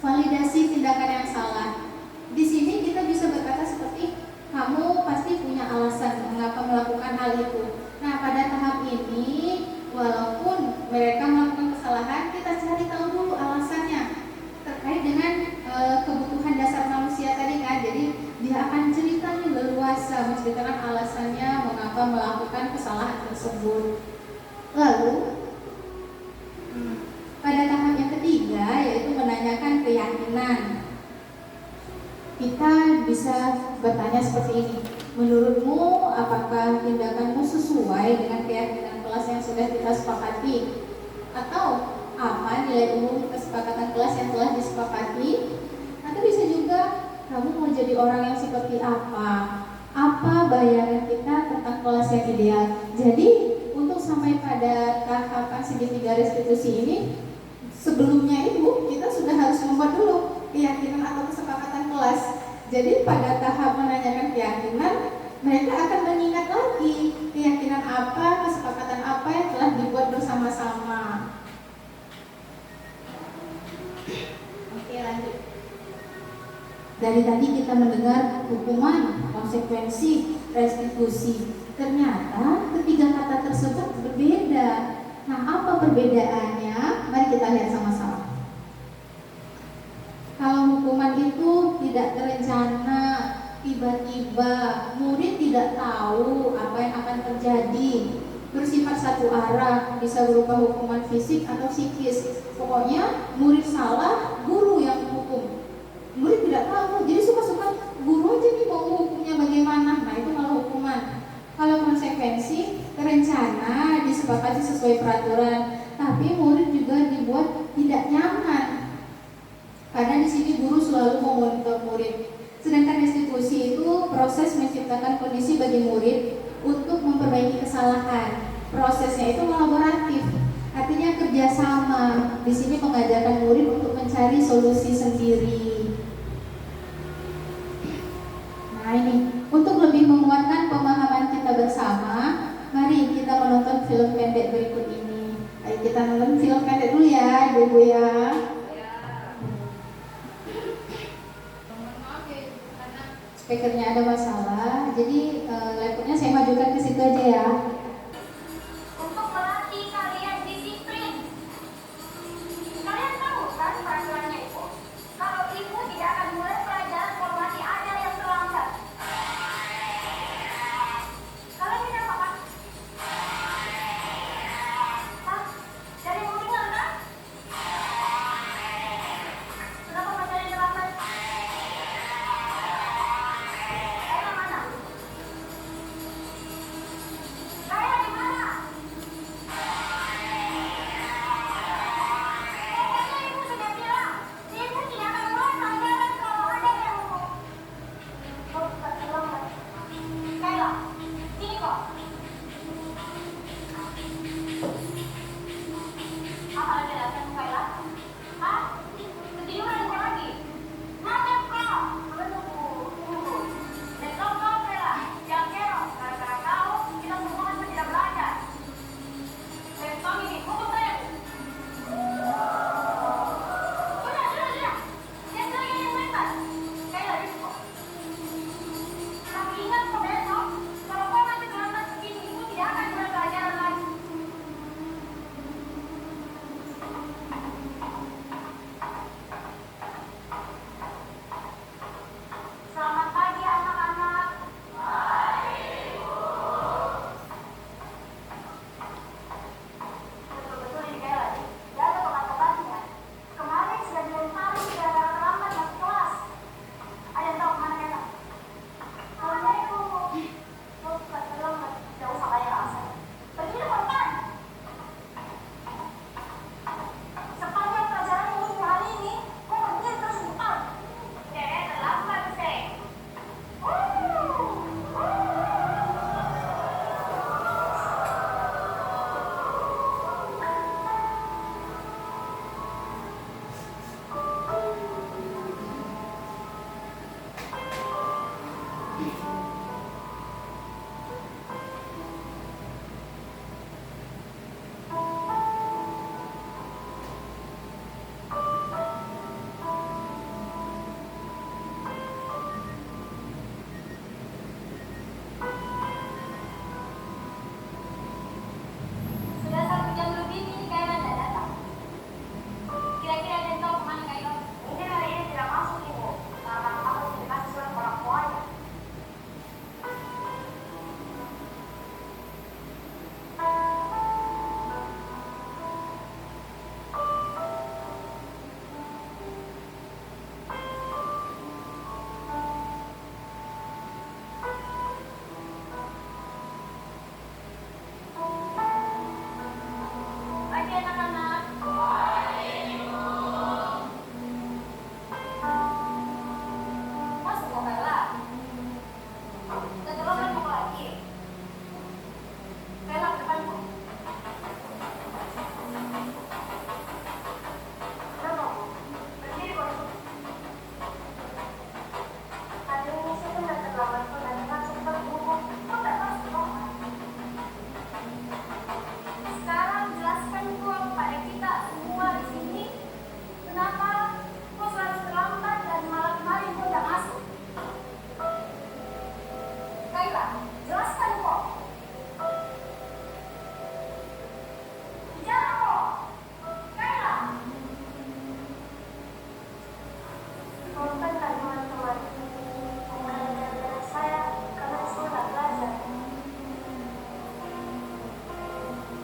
validasi tindakan yang salah. Di sini kita bisa berkata seperti, kamu pasti punya alasan mengapa melakukan hal itu. Nah, pada tahap ini, walaupun mereka melakukan kesalahan, kita cari tahu dulu alasannya terkait dengan kebutuhan dasar manusia tadi kan. Jadi dia akan ceritanya leluasa menceritakan alasannya mengapa melakukan kesalahan tersebut. Lalu pada tahap yang ketiga yaitu menanyakan keyakinan. Kita bisa bertanya seperti ini. Menurutmu apakah tindakanmu sesuai dengan keyakinan kelas yang sudah kita sepakati? Atau apa nilai umum kesepakatan kelas yang telah disepakati? Atau bisa juga kamu mau jadi orang yang seperti apa? Apa bayangan kita tentang kelas yang ideal? Jadi untuk sampai pada tahapan segitiga restitusi ini, sebelumnya itu kita sudah harus membuat dulu keyakinan atau kesepakatan kelas. Jadi pada tahap menanyakan keyakinan, mereka akan mengingat lagi keyakinan apa, kesepakatan apa yang telah dibuat bersama-sama. Oke, lanjut. Dari tadi kita mendengar hukuman, konsekuensi, restitusi. Ternyata ketiga kata tersebut berbeda. Nah, apa perbedaannya? Mari kita lihat sama-sama. Kalau hukuman itu tidak terencana, tiba-tiba, murid tidak tahu apa yang akan terjadi, bersifat satu arah, bisa berupa hukuman fisik atau psikis. Pokoknya murid salah, guru yang hukum. Murid tidak tahu, jadi suka-suka guru aja nih mau hukumnya bagaimana. Nah, itu malah hukuman. Kalau konsekuensi, terencana, disepakati sesuai peraturan, tapi murid juga dibuat tidak nyaman. Karena di sini guru selalu memonitor murid. Sedangkan restitusi itu proses menciptakan kondisi bagi murid untuk memperbaiki kesalahan. Prosesnya itu kolaboratif, artinya kerjasama. Di sini mengajarkan murid untuk mencari solusi sendiri. Nah, ini untuk lebih menguatkan pemahaman kita bersama, mari kita menonton film pendek berikut ini. Ayo kita nonton film pendek dulu ya, Ibu ya. Speakernya ada masalah, jadi laptopnya saya majukan ke situ aja ya. Untuk melatih kalian disiplin. Kalian tahu kan peraturannya itu? Kalau ibu tidak akan mulai pelajaran kalau masih ada yang terlambat. Kalian ini apa kan? Hah? Dari mobilnya kan? Kenapa pelajaran terlambat? Saya mana? Sudah 1 jam lebih ini Kayla tidak datang. Kira-kira ada yang tahu kemana Kayla? Mungkin hari ini tidak masuk ibu, karena aku sudah kasih surat orang tuanya. Pagi anak-anak. Masuk kok Kayla. Udah kan mau lagi. Kayla ke depanku. Kenapa? Berdiri kok. Hari ini saya sudah terlambat kok dan langsung terburu. Kok tak masuk kok? Sekarang jelaskan kok kepada kita semua di sini kenapa kok selalu terlambat dan malam kemarin kok tidak masuk. Kayla, jelaskan kok. Bicara kok. Kayla. Maafkan teman-teman. Bukan gara-gara saya karena saya nggak belajar.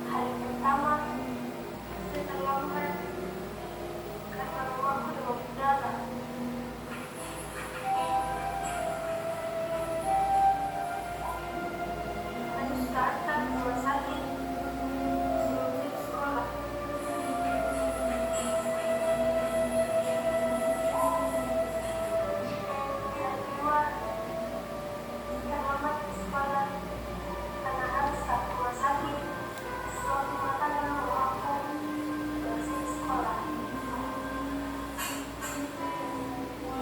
Hari pertama saya terlambat karena rumahku udah mau berjalan. Harus datang ke rumah sakit sebelum sekolah. Hari kedua terlambat ke sekolah karena harus ke rumah sakit. Suatu makanan rumahku masih di sekolah.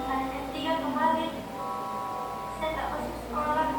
Hari ketiga kemarin saya tak masuk sekolah.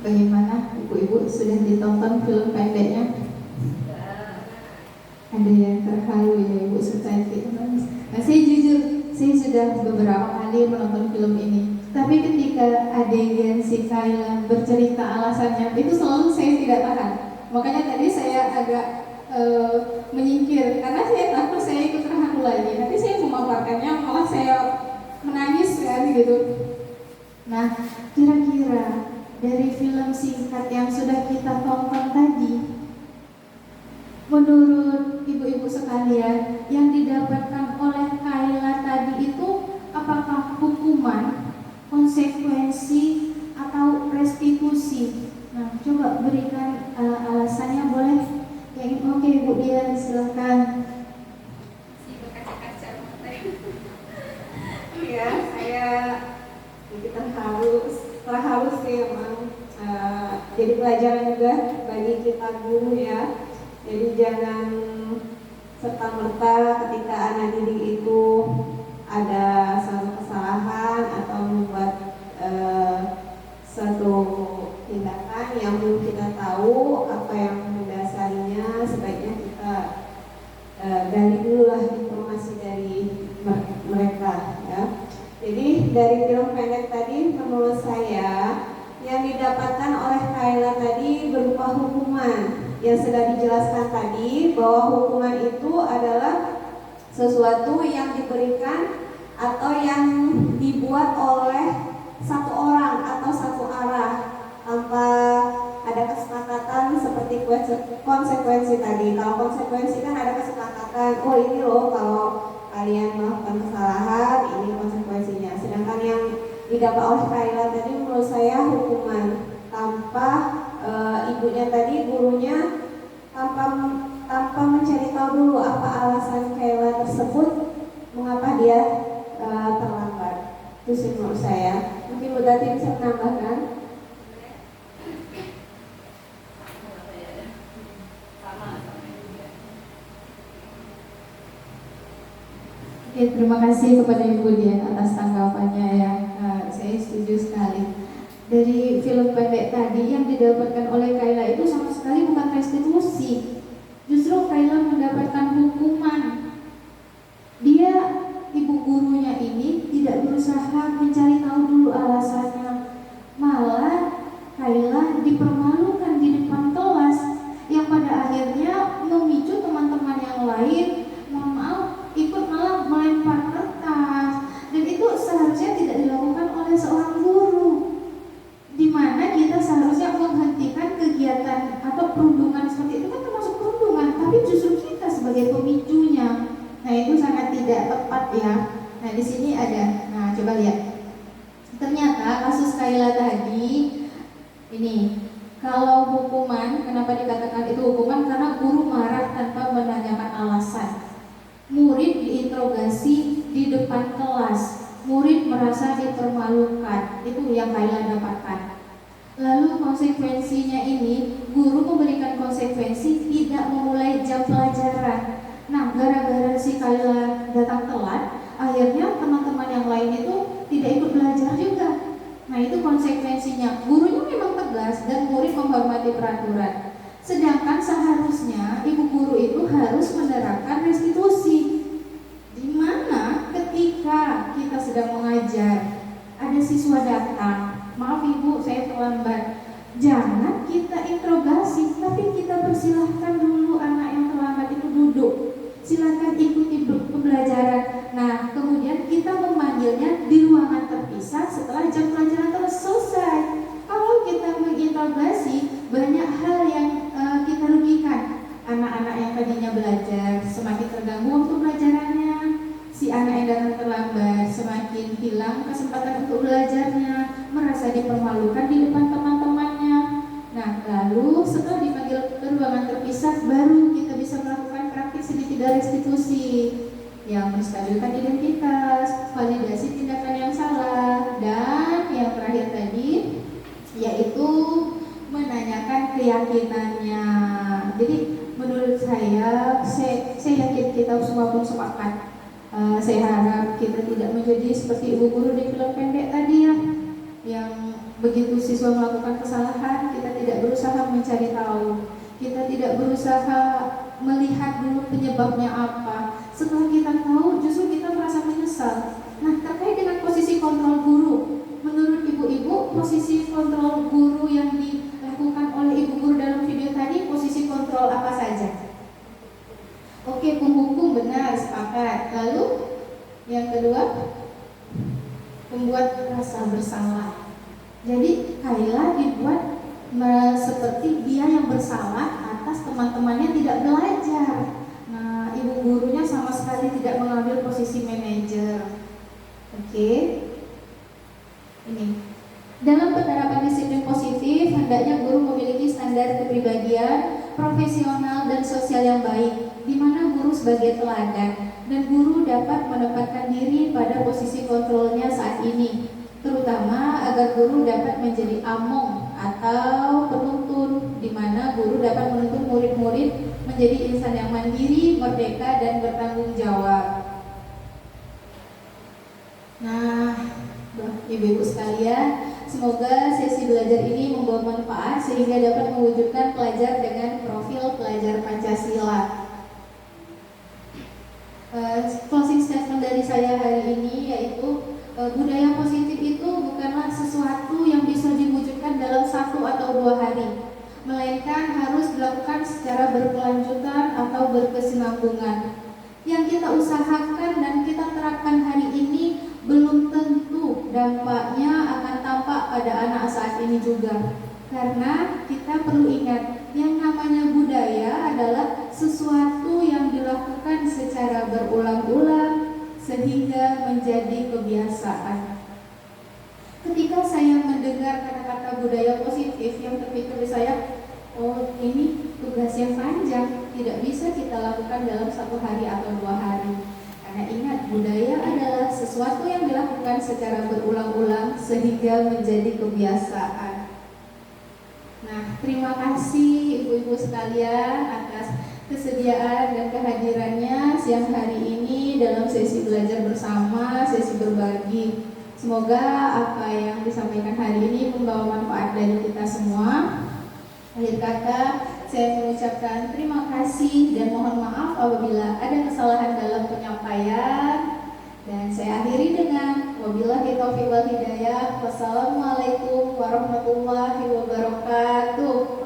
Bagaimana ibu-ibu sudah ditonton film pendeknya? Ada yang terharu ya ibu secantik. Nah, saya jujur, saya sudah beberapa kali menonton film ini. Tapi ketika adegan si Kayla bercerita alasannya, itu selalu saya tidak tahan. Makanya tadi saya agak menyingkir karena saya takut saya ikut terharu lagi. Nanti saya memaparkannya malah saya menangis kan gitu. Nah, kira-kira dari film singkat yang sudah kita tonton tadi, menurut ibu-ibu sekalian, yang didapatkan oleh Kayla tadi itu apakah hukuman, konsekuensi, atau restitusi? Nah, coba berikan alasannya boleh. Yang oke, Bu Dian, silakan. semangat guru ya. Jadi jangan serta-merta ketika anak didik itu ada satu kesalahan atau membuat suatu tindakan yang belum kita tahu apa yang mendasarinya, sebaiknya kita gali dulu lah informasi dari mereka ya. Jadi dari film pendek tadi menurut saya yang didapatkan oleh Kayla tadi berupa hukuman yang sudah dijelaskan tadi, bahwa hukuman itu adalah sesuatu yang diberikan atau yang dibuat oleh satu orang atau satu arah tanpa ada kesepakatan seperti konsekuensi tadi. Kalau konsekuensi kan ada kesepakatan, oh ini loh kalau kalian melakukan kesalahan ini konsekuensinya. Sedangkan yang didapat oleh Kayla tadi menurut saya hukuman tanpa ibunya tadi, gurunya tanpa mencari tahu dulu apa alasan Kayla tersebut, mengapa dia terlambat. Itu sih menurut saya. Mungkin Bu Tati bisa menambahkan. Oke, terima kasih kepada Ibu Dian atas tanggapannya ya. Saya setuju sekali. Dari film pendek tadi yang didapatkan oleh Kayla itu sama sekali bukan restitusi. Justru Kayla mendapatkan hukuman. Dia, ibu gurunya ini tidak berusaha mencari tahu dulu alasannya. Malah Kayla dipermalukan di depan kelas yang pada akhirnya memicu teman-teman yang lain, mohon maaf, ikut malah melempar kertas, dan itu seharusnya tidak dilakukan oleh seorang guru, di mana kita seharusnya menghentikan kegiatan atau perundungan seperti itu. Kan termasuk perundungan, tapi justru kita sebagai pemicunya. Nah, itu sangat tidak tepat ya. Nah, di sini ada, nah coba lihat, ternyata kasus Kayla tadi ini, kalau hukuman, kenapa dikatakan itu hukuman? Karena guru marah tanpa menanyakan alasan. Murid diinterogasi di depan kelas, murid merasa dipermalukan, itu yang Kayla dapatkan. Lalu konsekuensinya ini, guru memberikan konsekuensi tidak memulai jam pelajaran. Nah, gara-gara si Kayla datang telat, akhirnya teman-teman yang lain itu tidak ikut belajar juga. Nah, itu konsekuensinya. Gurunya memang tegas dan murid menghormati peraturan. Sedangkan seharusnya ibu guru itu harus menerapkan restitusi. Di mana ketika kita sedang mengajar, ada siswa datang, maaf ibu saya terlambat, jangan kita interogasi, tapi kita persilahkan dulu anak yang terlambat itu duduk, silakan ikuti pembelajaran. Nah, kemudian kita memanggilnya di ruangan terpisah setelah jam pelajaran selesai. Kalau kita menginterogasi, banyak hal yang kita rugikan. Anak-anak yang tadinya belajar semakin terganggu untuk pelajarannya. Si anak yang datang terlambat semakin hilang kesempatan untuk belajarnya, merasa dipermalukan di depan teman-temannya. Nah, lalu setelah dipanggil ke ruangan terpisah, baru kita bisa melakukan praktik segitiga restitusi yang menstabilkan identitas, validasi tindakan yang salah, dan yang terakhir tadi yaitu menanyakan keyakinannya. Jadi menurut saya yakin kita semua pun sepakat. Saya harap kita tidak menjadi seperti ibu guru di film pendek tadi ya, yang begitu siswa melakukan kesalahan, kita tidak berusaha mencari tahu, kita tidak berusaha melihat dulu penyebabnya apa. Setelah kita tahu, justru kita merasa menyesal. Nah, terkait dengan posisi kontrol guru, menurut ibu-ibu, posisi kontrol guru yang dilakukan oleh ibu guru dalam video tadi, posisi kontrol apa saja? Oke, penghukum, benar, sepakat. Lalu yang kedua, membuat rasa bersalah. Jadi Kayla dibuat seperti dia yang bersalah atas teman-temannya tidak belajar. Nah, ibu gurunya sama sekali tidak mengambil posisi manajer. Oke. Ini. Dalam penerapan disiplin positif, hendaknya guru memiliki standar kepribadian, profesional dan sosial yang baik, di mana guru sebagai teladan dan guru dapat menempatkan diri pada posisi kontrolnya saat ini, terutama agar guru dapat menjadi among atau penuntut menuntun, di mana guru dapat menuntun murid-murid menjadi insan yang mandiri, merdeka, dan bertanggung jawab. Nah, Ibu-ibu sekalian, semoga sesi belajar ini membawa manfaat sehingga dapat mewujudkan pelajar dengan profil pelajar Pancasila. Closing statement dari saya hari ini yaitu budaya positif itu bukanlah sesuatu yang bisa diwujudkan dalam 1 atau 2 hari, melainkan harus dilakukan secara berkelanjutan atau berkesinambungan. Yang kita usahakan dan kita terapkan hari ini belum tentu dampaknya akan tampak pada anak saat ini juga. Karena kita perlu ingat, yang namanya budaya adalah sesuatu yang dilakukan secara berulang-ulang sehingga menjadi kebiasaan. Ketika saya mendengar kata-kata budaya positif, yang terpikir di saya, oh ini tugas yang panjang, tidak bisa kita lakukan dalam 1 hari atau 2 hari. Karena ingat, budaya adalah sesuatu yang dilakukan secara berulang-ulang sehingga menjadi kebiasaan. Nah, terima kasih ibu-ibu sekalian atas kesediaan dan kehadirannya siang hari ini dalam sesi belajar bersama, sesi berbagi. Semoga apa yang disampaikan hari ini membawa manfaat dari kita semua. Akhir kata, saya mengucapkan terima kasih dan mohon maaf apabila ada kesalahan dalam penyampaian. Dan saya akhiri dengan wabillahi taufiq wal hidayah. Wassalamualaikum warahmatullahi wabarakatuh.